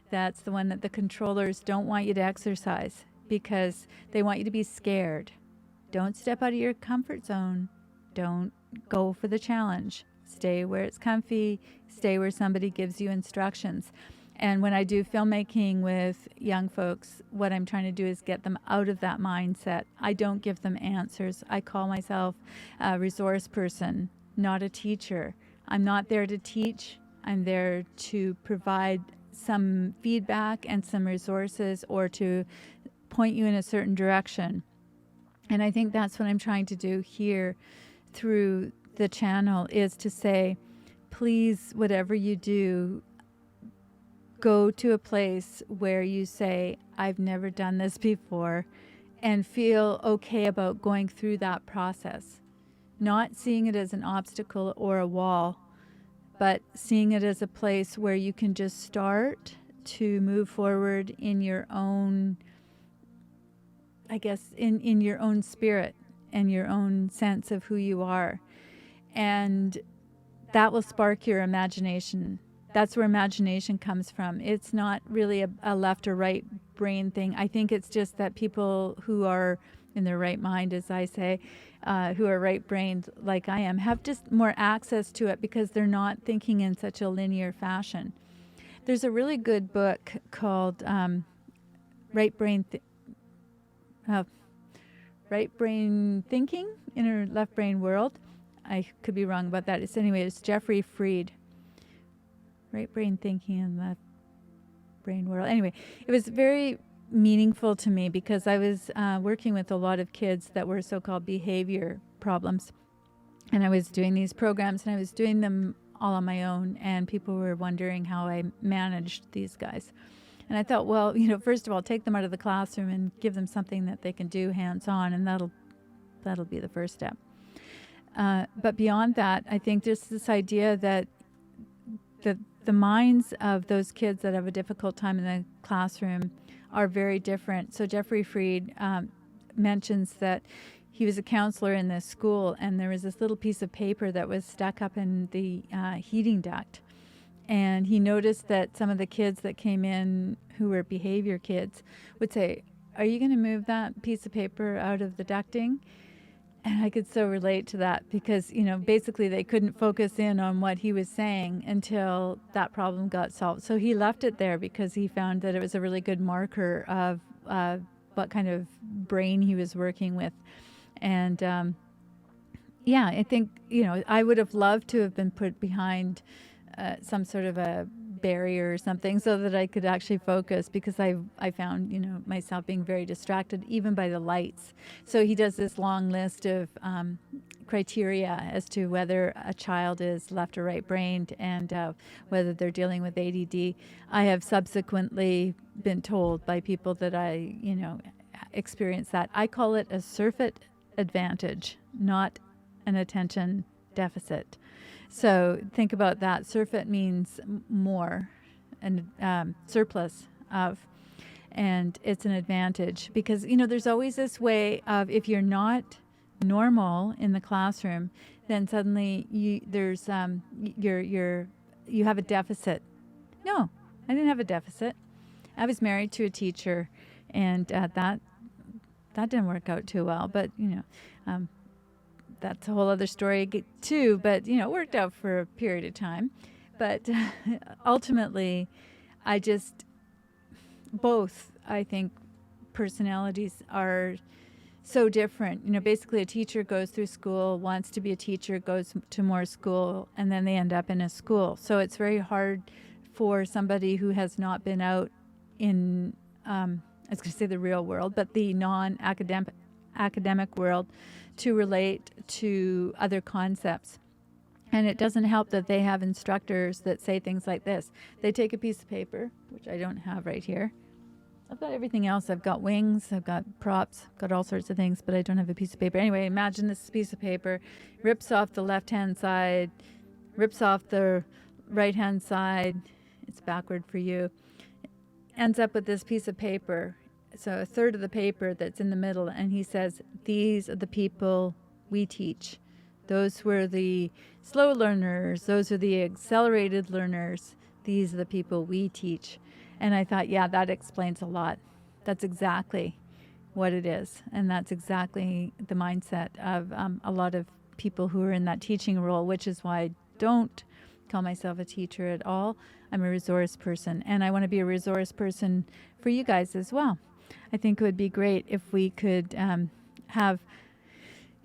That's the one that the controllers don't want you to exercise, because they want you to be scared. Don't step out of your comfort zone. Don't go for the challenge. Stay where it's comfy. Stay where somebody gives you instructions. And when I do filmmaking with young folks, what I'm trying to do is get them out of that mindset. I don't give them answers. I call myself a resource person, not a teacher. I'm not there to teach. I'm there to provide some feedback and some resources, or to point you in a certain direction. And I think that's what I'm trying to do here through the channel, is to say, please, whatever you do, go to a place where you say, I've never done this before, and feel okay about going through that process. Not seeing it as an obstacle or a wall, but seeing it as a place where you can just start to move forward in your own, I guess, in your own spirit and your own sense of who you are. And that will spark your imagination. That's where imagination comes from. It's not really a left or right brain thing. I think it's just that people who are in their right mind, as I say, who are right-brained like I am, have just more access to it because they're not thinking in such a linear fashion. There's a really good book called Right Brain Right Brain Thinking in a Left Brain World. I could be wrong about that. It's Jeffrey Fried. Right Brain Thinking in Left Brain World. Anyway, it was very meaningful to me because I was working with a lot of kids that were so-called behavior problems. And I was doing these programs and I was doing them all on my own, and people were wondering how I managed these guys. And I thought, well, first of all, take them out of the classroom and give them something that they can do hands-on, and that'll be the first step. But beyond that, I think just this idea that the minds of those kids that have a difficult time in the classroom are very different. So Jeffrey Fried mentions that he was a counselor in this school, and there was this little piece of paper that was stuck up in the heating duct. And he noticed that some of the kids that came in who were behavior kids would say, "Are you going to move that piece of paper out of the ducting?" And I could so relate to that because, basically they couldn't focus in on what he was saying until that problem got solved. So he left it there because he found that it was a really good marker of what kind of brain he was working with. And I think, I would have loved to have been put behind some sort of a barrier or something so that I could actually focus, because I found, myself being very distracted even by the lights. So he does this long list of criteria as to whether a child is left or right brained and whether they're dealing with ADD. I have subsequently been told by people that I, experience that. I call it a surfeit advantage, not an attention deficit. So think about that. Surfeit means more, and surplus of, and it's an advantage because there's always this way of, if you're not normal in the classroom, then suddenly you have a deficit. No, I didn't have a deficit. I was married to a teacher, and that didn't work out too well. But that's a whole other story too, but it worked out for a period of time. But ultimately, I think personalities are so different. Basically a teacher goes through school, wants to be a teacher, goes to more school, and then they end up in a school. So it's very hard for somebody who has not been out in, I was going to say the real world, but the non-academic world, to relate to other concepts. And it doesn't help that they have instructors that say things like this. They take a piece of paper, which I don't have right here. I've got everything else. I've got wings, I've got props, I've got all sorts of things, but I don't have a piece of paper. Anyway, imagine this piece of paper rips off the left-hand side, rips off the right-hand side. It's backward for you. Ends up with this piece of paper. So a third of the paper that's in the middle, and he says, these are the people we teach. Those were the slow learners. Those are the accelerated learners. These are the people we teach. And I thought, yeah, that explains a lot. That's exactly what it is. And that's exactly the mindset of a lot of people who are in that teaching role, which is why I don't call myself a teacher at all. I'm a resource person, and I want to be a resource person for you guys as well. I think it would be great if we could have,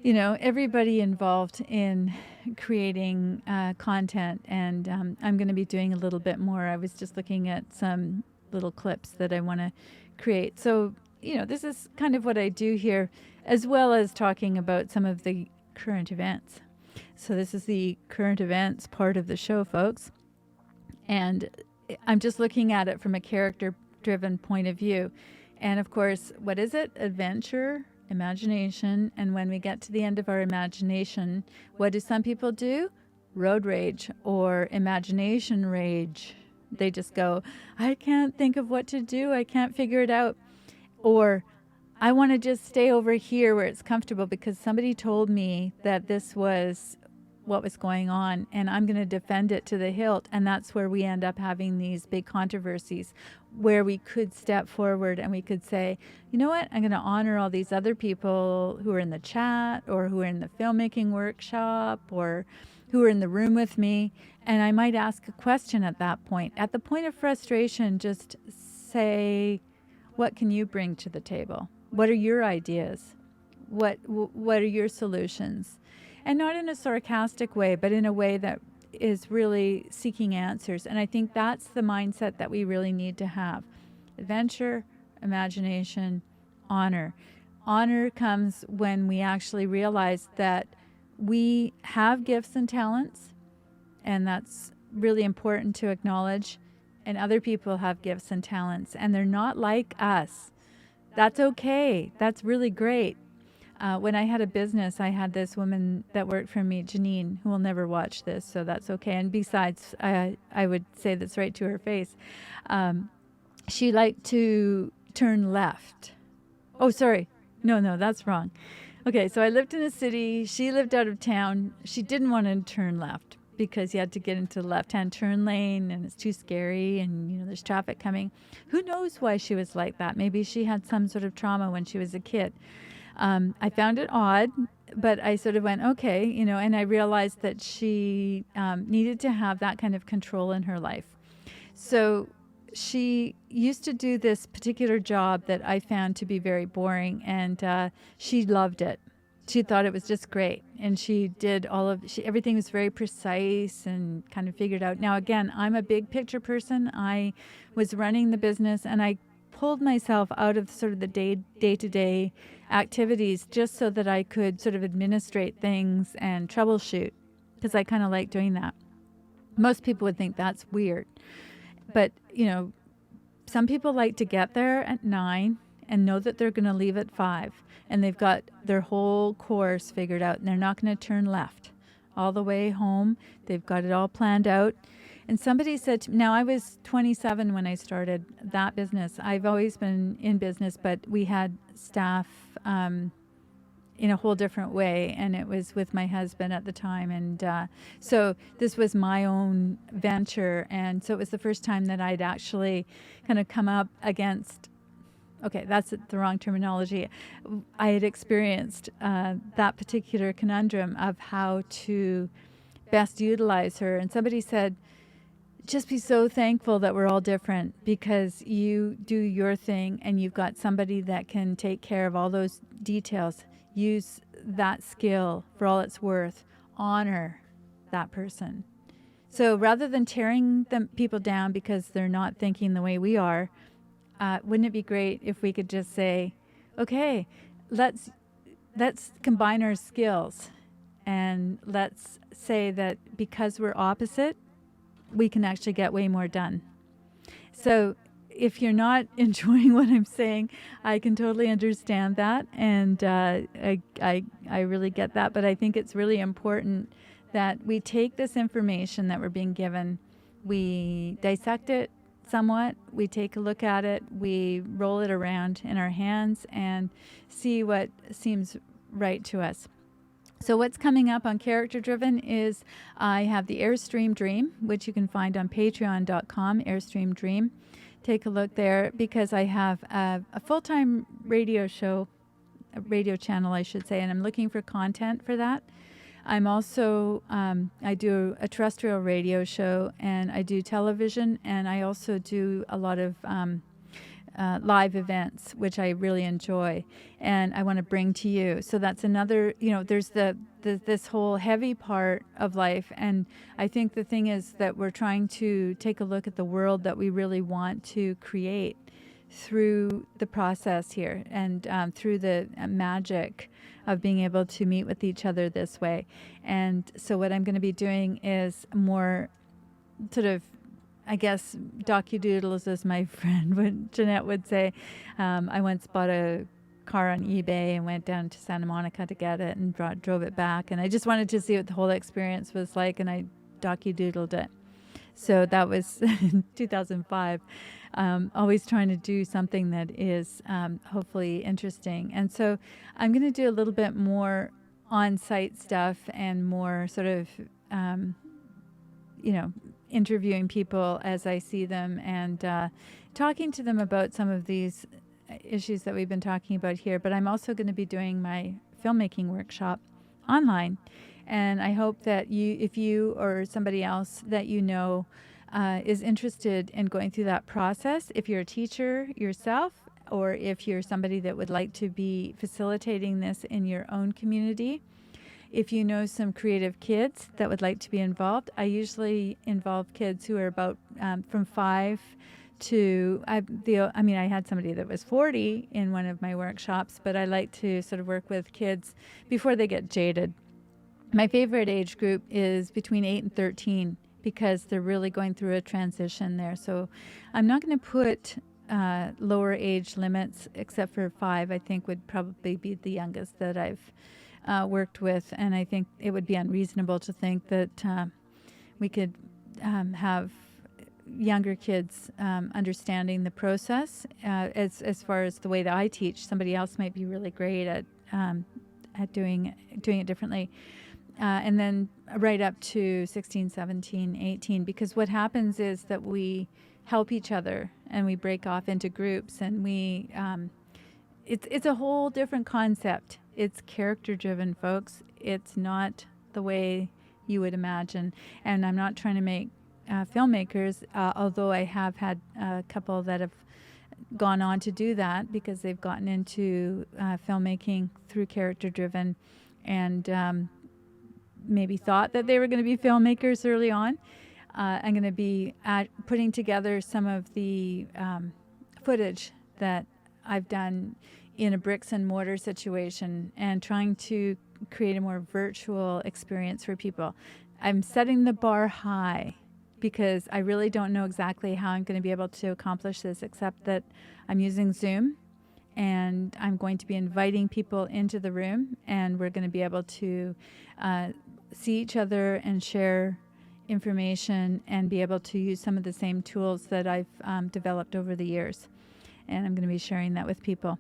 everybody involved in creating content. And I'm going to be doing a little bit more. I was just looking at some little clips that I want to create. So, this is kind of what I do here, as well as talking about some of the current events. So this is the current events part of the show, folks. And I'm just looking at it from a character-driven point of view. And of course, what is it? Adventure, imagination. And when we get to the end of our imagination, what do some people do? Road rage or imagination rage. They just go, I can't think of what to do. I can't figure it out. Or I want to just stay over here where it's comfortable because somebody told me that this was what was going on, and I'm going to defend it to the hilt. And that's where we end up having these big controversies where we could step forward and we could say, you know what, I'm going to honor all these other people who are in the chat or who are in the filmmaking workshop or who are in the room with me. And I might ask a question at that point. At the point of frustration, just say, what can you bring to the table? What are your ideas? What are your solutions? And not in a sarcastic way, but in a way that is really seeking answers. And I think that's the mindset that we really need to have. Adventure, imagination, honor. Honor comes when we actually realize that we have gifts and talents, and that's really important to acknowledge. And other people have gifts and talents, and they're not like us. That's okay. That's really great. When I had a business, I had this woman that worked for me, Janine, who will never watch this, so that's okay. And besides, I would say this right to her face. She liked to turn left. Oh, sorry. No, that's wrong. Okay, so I lived in a city. She lived out of town. She didn't want to turn left because you had to get into the left-hand turn lane, and it's too scary, and there's traffic coming. Who knows why she was like that? Maybe she had some sort of trauma when she was a kid. I found it odd, but I sort of went, okay, and I realized that she needed to have that kind of control in her life. So she used to do this particular job that I found to be very boring, and she loved it. She thought it was just great, and she did everything was very precise and kind of figured out. Now, again, I'm a big picture person. I was running the business, and I pulled myself out of sort of the day-to-day activities just so that I could sort of administrate things and troubleshoot, because I kind of like doing that. Most people would think that's weird. But, some people like to get there at 9 and know that they're going to leave at 5, and they've got their whole course figured out, and they're not going to turn left all the way home. They've got it all planned out. And somebody said to me, now I was 27 when I started that business. I've always been in business, but we had staff in a whole different way, and it was with my husband at the time. And so this was my own venture, and so it was the first time that I'd actually kind of come up against, okay, that's the wrong terminology. I had experienced that particular conundrum of how to best utilize her. And somebody said, just be so thankful that we're all different, because you do your thing and you've got somebody that can take care of all those details. Use that skill for all it's worth. Honor that person. So rather than tearing people down because they're not thinking the way we are, wouldn't it be great if we could just say, okay, let's combine our skills, and let's say that because we're opposite, we can actually get way more done. So if you're not enjoying what I'm saying, I can totally understand that, and I really get that. But I think it's really important that we take this information that we're being given, we dissect it somewhat, we take a look at it, we roll it around in our hands and see what seems right to us. So what's coming up on Character Driven is I have the Airstream Dream, which you can find on patreon.com, Airstream Dream. Take a look there, because I have a full-time radio show, a radio channel, I should say, and I'm looking for content for that. I'm also, I do a terrestrial radio show, and I do television, and I also do a lot of live events, which I really enjoy, and I want to bring to you. So that's another, there's this whole heavy part of life, and I think the thing is that we're trying to take a look at the world that we really want to create through the process here, and through the magic of being able to meet with each other this way. And so what I'm going to be doing is more sort of, I guess, docudoodles, as my friend Jeanette would say. I once bought a car on eBay and went down to Santa Monica to get it and drove it back. And I just wanted to see what the whole experience was like, and I docudoodled it. So that was in 2005. Always trying to do something that is hopefully interesting. And so I'm going to do a little bit more on-site stuff and more sort of, you know, interviewing people as I see them and talking to them about some of these issues that we've been talking about here. But I'm also going to be doing my filmmaking workshop online. And I hope that if you or somebody else that you know is interested in going through that process, if you're a teacher yourself, or if you're somebody that would like to be facilitating this in your own community, if you know some creative kids that would like to be involved, I usually involve kids who are about from 5 to, I had somebody that was 40 in one of my workshops, but I like to sort of work with kids before they get jaded. My favorite age group is between 8 and 13 because they're really going through a transition there. So I'm not going to put lower age limits except for 5, I think would probably be the youngest that I've worked with. And I think it would be unreasonable to think that we could have younger kids understanding the process as far as the way that I teach. Somebody else might be really great at doing it differently. And then right up to 16, 17, 18, because what happens is that we help each other and we break off into groups and we it's a whole different concept. It's character driven, folks. It's not the way you would imagine. And I'm not trying to make filmmakers, although I have had a couple that have gone on to do that because they've gotten into filmmaking through character driven and maybe thought that they were going to be filmmakers early on. I'm going to be putting together some of the footage that I've done in a bricks and mortar situation and trying to create a more virtual experience for people. I'm setting the bar high because I really don't know exactly how I'm going to be able to accomplish this, except that I'm using Zoom and I'm going to be inviting people into the room and we're going to be able to see each other and share information and be able to use some of the same tools that I've developed over the years. And I'm going to be sharing that with people.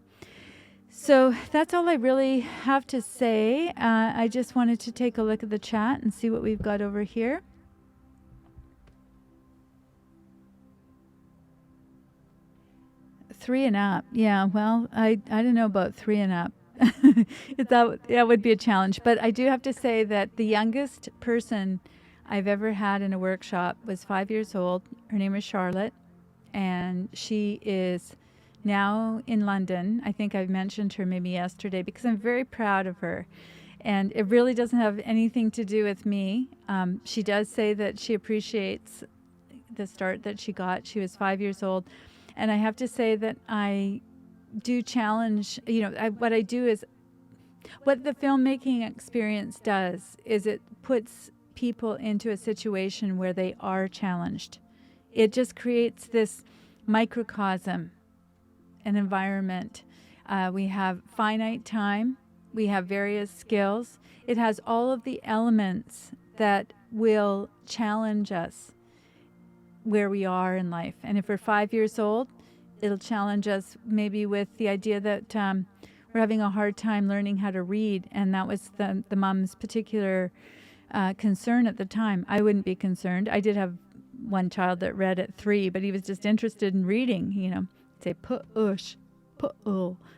So that's all I really have to say. I just wanted to take a look at the chat and see what we've got over here. Three and up. Yeah, well, I don't know about 3 and up. That would be a challenge. But I do have to say that the youngest person I've ever had in a workshop was 5 years old. Her name is Charlotte, and she is now in London. I think I've mentioned her maybe yesterday because I'm very proud of her. And it really doesn't have anything to do with me. She does say that she appreciates the start that she got. She was 5 years old. And I have to say that I do challenge, what I do is, what the filmmaking experience does is it puts people into a situation where they are challenged. It just creates this microcosm, an environment. We have finite time. We have various skills. It has all of the elements that will challenge us where we are in life. And if we're 5 years old, it'll challenge us maybe with the idea that we're having a hard time learning how to read. And that was the mom's particular concern at the time. I wouldn't be concerned. I did have one child that read at 3, but he was just interested in reading, say push, put.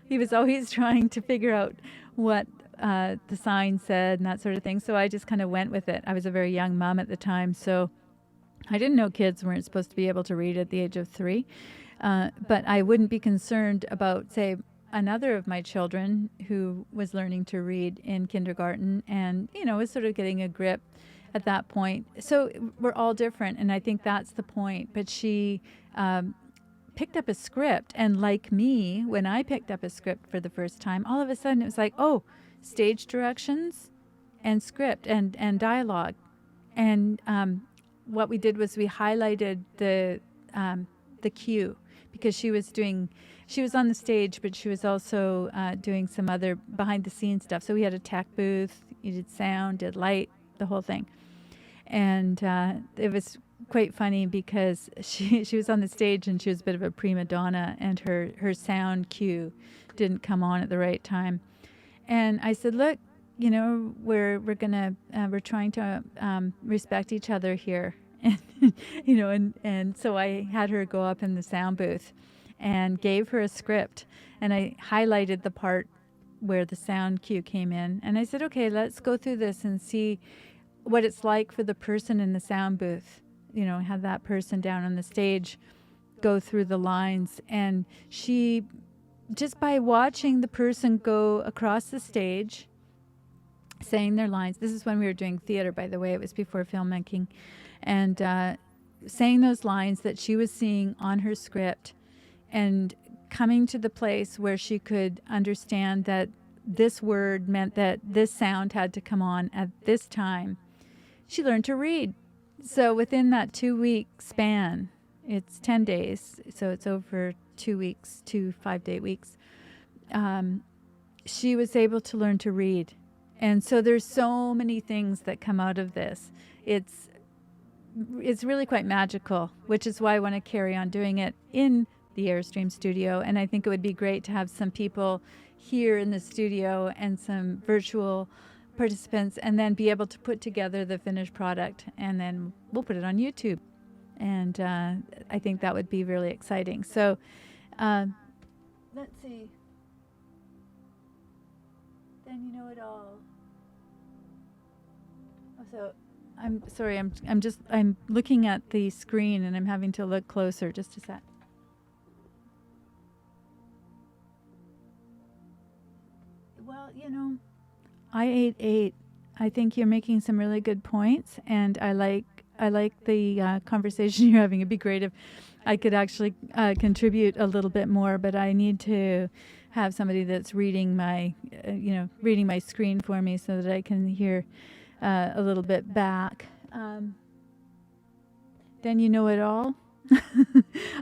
He was always trying to figure out what the sign said and that sort of thing. So I just kind of went with it. I was a very young mom at the time, so I didn't know kids weren't supposed to be able to read at the age of 3. But I wouldn't be concerned about, say, another of my children who was learning to read in kindergarten and, was sort of getting a grip at that point. So we're all different, and I think that's the point. But she picked up a script, and like me, when I picked up a script for the first time, all of a sudden it was like, oh, stage directions and script and dialogue. And what we did was we highlighted the cue, because she was on the stage, but she was also doing some other behind the scenes stuff. So we had a tech booth, you did sound, did light, the whole thing. And it was quite funny because she was on the stage and she was a bit of a prima donna, and her sound cue didn't come on at the right time. And I said, look, we're trying to respect each other here. And, and so I had her go up in the sound booth and gave her a script, and I highlighted the part where the sound cue came in. And I said, okay, let's go through this and see what it's like for the person in the sound booth, have that person down on the stage go through the lines. And she, just by watching the person go across the stage, saying their lines, this is when we were doing theater, by the way, it was before filmmaking, and saying those lines that she was seeing on her script, and coming to the place where she could understand that this word meant that this sound had to come on at this time, she learned to read. So within that 2-week span, it's 10 days, so it's over 2 weeks, 2 5-day weeks, she was able to learn to read. And so there's so many things that come out of this. It's really quite magical, which is why I want to carry on doing it in the Airstream studio. And I think it would be great to have some people here in the studio and some virtual participants, and then be able to put together the finished product, and then we'll put it on YouTube. And I think that would be really exciting. So let's see. Then you know it all. So I'm sorry, I'm looking at the screen and I'm having to look closer. Just a sec. Well, I ate 8. I think you're making some really good points, and I like the conversation you're having. It'd be great if I could actually contribute a little bit more, but I need to have somebody that's reading my screen for me so that I can hear a little bit back. Then you know it all.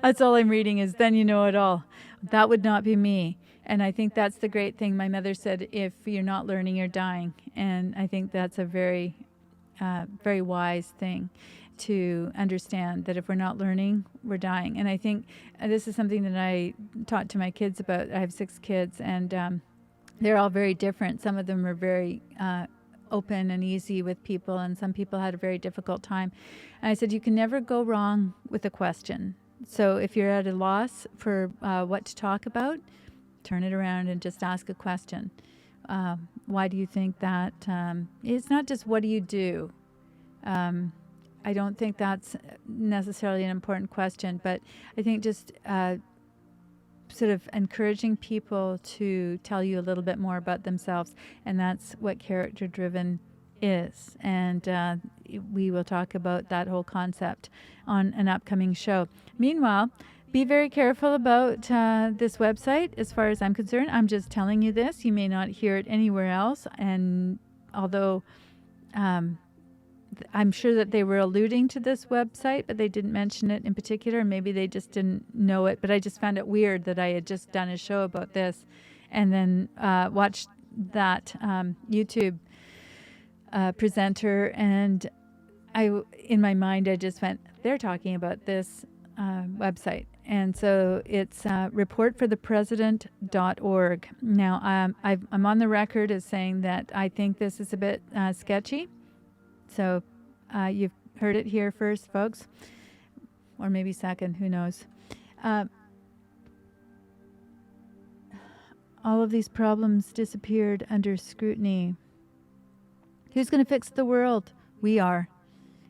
That's all I'm reading is then you know it all. That would not be me. And I think that's the great thing. My mother said, if you're not learning, you're dying. And I think that's a very, very wise thing to understand, that if we're not learning, we're dying. And I think this is something that I taught to my kids about. I have 6 kids, and they're all very different. Some of them are very open and easy with people, and some people had a very difficult time. And I said, you can never go wrong with a question. So if you're at a loss for what to talk about, turn it around and just ask a question. Why do you think that? It's not just what do you do. I don't think that's necessarily an important question, but I think just sort of encouraging people to tell you a little bit more about themselves, and that's what character-driven is. And we will talk about that whole concept on an upcoming show. Meanwhile, be very careful about this website. As far as I'm concerned, I'm just telling you this. You may not hear it anywhere else. And although I'm sure that they were alluding to this website, but they didn't mention it in particular. Maybe they just didn't know it. But I just found it weird that I had just done a show about this and then watched that YouTube presenter. And in my mind, I just went, they're talking about this website. And so it's reportforthepresident.org. Now, I'm on the record as saying that I think this is a bit sketchy. So you've heard it here first, folks, or maybe second, who knows. All of these problems disappeared under scrutiny. Who's going to fix the world? We are.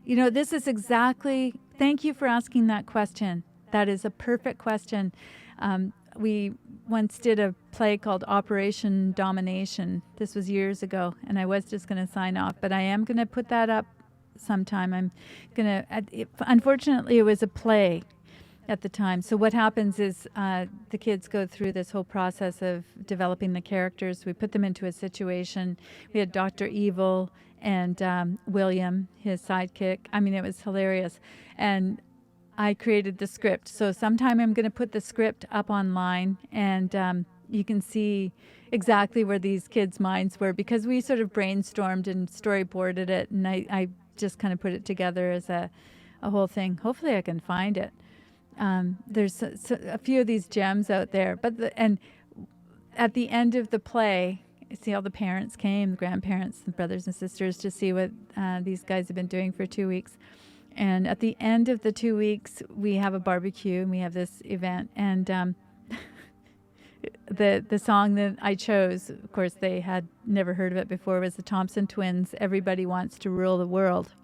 This is exactly, thank you for asking that question. That is a perfect question. We once did a play called Operation Domination. This was years ago, and I was just going to sign off, but I am going to put that up sometime. I'm going to, unfortunately, it was a play at the time. So what happens is the kids go through this whole process of developing the characters. We put them into a situation. We had Dr. Evil and William, his sidekick. I mean, it was hilarious. And I created the script. So sometime I'm going to put the script up online, and you can see exactly where these kids' minds were, because we sort of brainstormed and storyboarded it, and I just kind of put it together as a whole thing. Hopefully I can find it. There's a few of these gems out there, and at the end of the play, see all the parents came, the grandparents, the brothers and sisters, to see what these guys have been doing for 2 weeks. And at the end of the 2 weeks, we have a barbecue and we have this event. And the song that I chose, of course, they had never heard of it before, was the Thompson Twins, "Everybody Wants to Rule the World."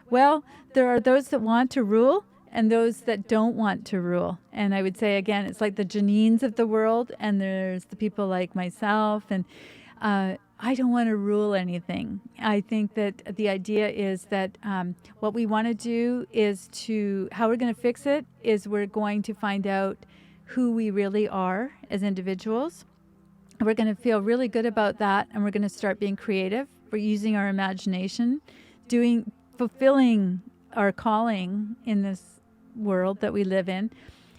Well, there are those that want to rule and those that don't want to rule. And I would say, again, it's like the Janines of the world, and there's the people like myself. And I don't want to rule anything. I think that the idea is that what we want to do is how we're going to fix it is we're going to find out who we really are as individuals. We're going to feel really good about that, and we're going to start being creative. We're using our imagination, fulfilling our calling in this world that we live in,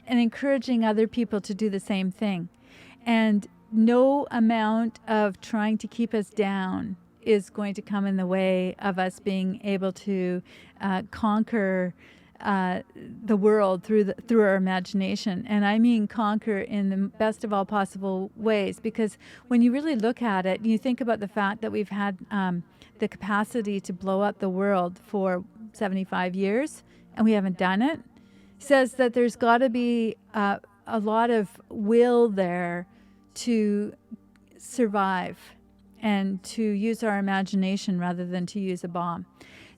and encouraging other people to do the same thing. And no amount of trying to keep us down is going to come in the way of us being able to conquer the world through our imagination. And I mean conquer in the best of all possible ways, because when you really look at it, you think about the fact that we've had the capacity to blow up the world for 75 years and we haven't done it, says that there's got to be a lot of will there to survive and to use our imagination rather than to use a bomb.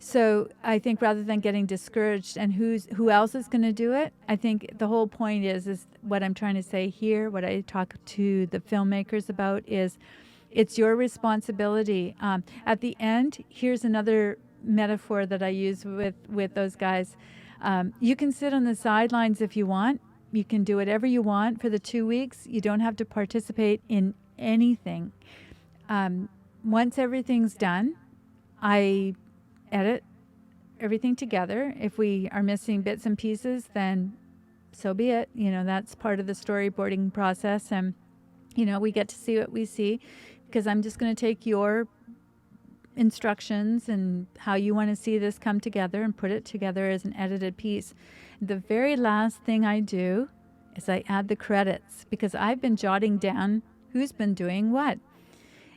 So I think rather than getting discouraged and who else is going to do it, I think the whole point is what I'm trying to say here, what I talk to the filmmakers about is it's your responsibility. At the end, here's another metaphor that I use with those guys. You can sit on the sidelines if you want. You can do whatever you want for the 2 weeks. You don't have to participate in anything. Once everything's done, I edit everything together. If we are missing bits and pieces, then so be it. That's part of the storyboarding process. And, we get to see what we see, because I'm just going to take your instructions and how you want to see this come together and put it together as an edited piece. The very last thing I do is I add the credits, because I've been jotting down who's been doing what.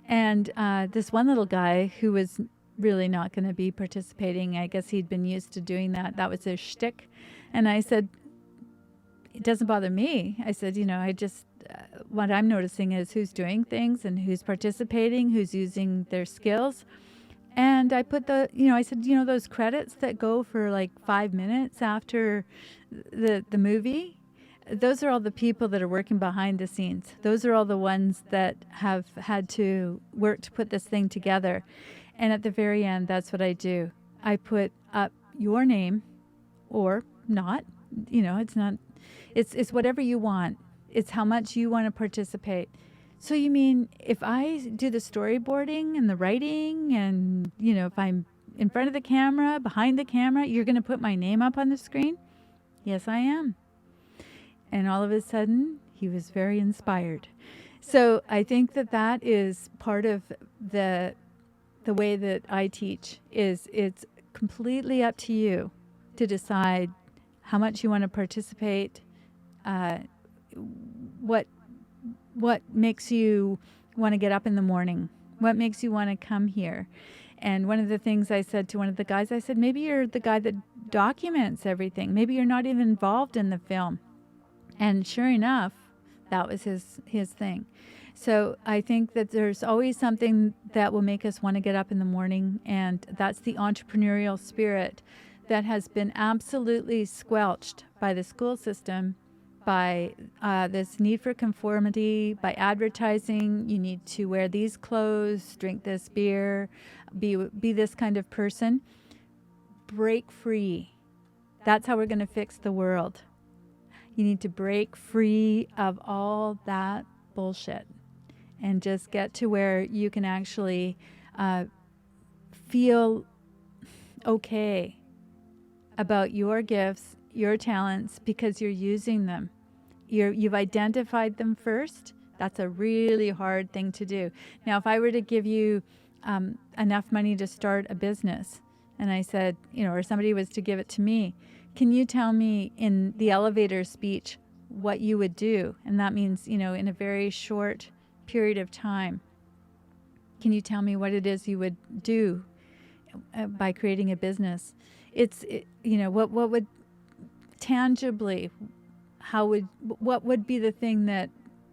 And this one little guy who was really not going to be participating, I guess he'd been used to doing that. That was his shtick. And I said, it doesn't bother me. I said, I just, what I'm noticing is who's doing things and who's participating, who's using their skills. And I put I said, those credits that go for like 5 minutes after the movie, those are all the people that are working behind the scenes. Those are all the ones that have had to work to put this thing together. And at the very end, that's what I do. I put up your name or not. It's not, it's whatever you want. It's how much you want to participate. So you mean if I do the storyboarding and the writing and, if I'm in front of the camera, behind the camera, you're going to put my name up on the screen? Yes, I am. And all of a sudden, he was very inspired. So I think that is part of the way that I teach is it's completely up to you to decide how much you want to participate, what makes you want to get up in the morning, what makes you want to come here. And one of the things I said to one of the guys, I said, maybe you're the guy that documents everything. Maybe you're not even involved in the film. And sure enough, that was his thing. So I think that there's always something that will make us want to get up in the morning, and that's the entrepreneurial spirit that has been absolutely squelched by the school system, by this need for conformity, by advertising. You need to wear these clothes, drink this beer, be this kind of person. Break free. That's how we're going to fix the world. You need to break free of all that bullshit and just get to where you can actually feel okay about your gifts, your talents, because you're using them. You've identified them first. That's a really hard thing to do. Now, if I were to give you enough money to start a business, and I said, or somebody was to give it to me, can you tell me in the elevator speech what you would do? And that means, in a very short period of time, Can you tell me what it is you would do by creating a business? What would tangibly, what would be the thing that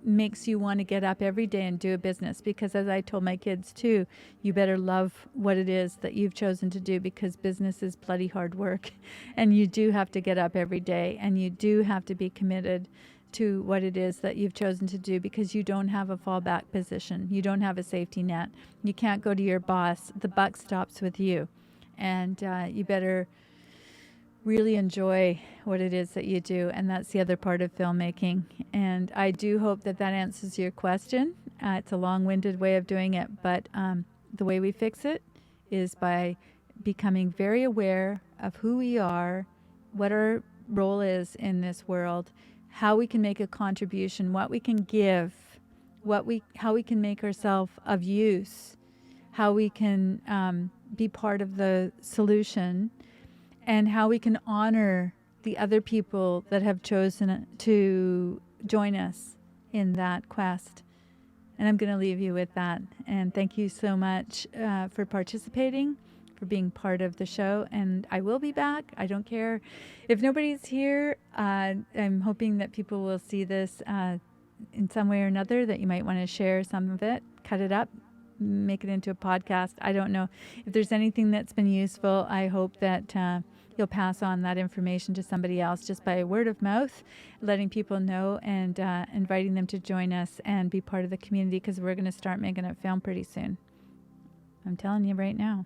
makes you want to get up every day and do a business? Because as I told my kids too, you better love what it is that you've chosen to do, because business is bloody hard work and you do have to get up every day and you do have to be committed to what it is that you've chosen to do, because you don't have a fallback position. You don't have a safety net. You can't go to your boss. The buck stops with you. And you better really enjoy what it is that you do. And that's the other part of filmmaking. And I do hope that that answers your question. It's a long-winded way of doing it, but the way we fix it is by becoming very aware of who we are, what our role is in this world, how we can make a contribution, what we can give, how we can make ourselves of use, how we can be part of the solution, and how we can honor the other people that have chosen to join us in that quest. And I'm going to leave you with that. And thank you so much for participating, for being part of the show. And I will be back. I don't care if nobody's here. I'm hoping that people will see this in some way or another, that you might want to share some of it, cut it up, make it into a podcast. I don't know. If there's anything that's been useful, I hope that you'll pass on that information to somebody else just by word of mouth, letting people know, and inviting them to join us and be part of the community, because we're going to start making a film pretty soon. I'm telling you right now.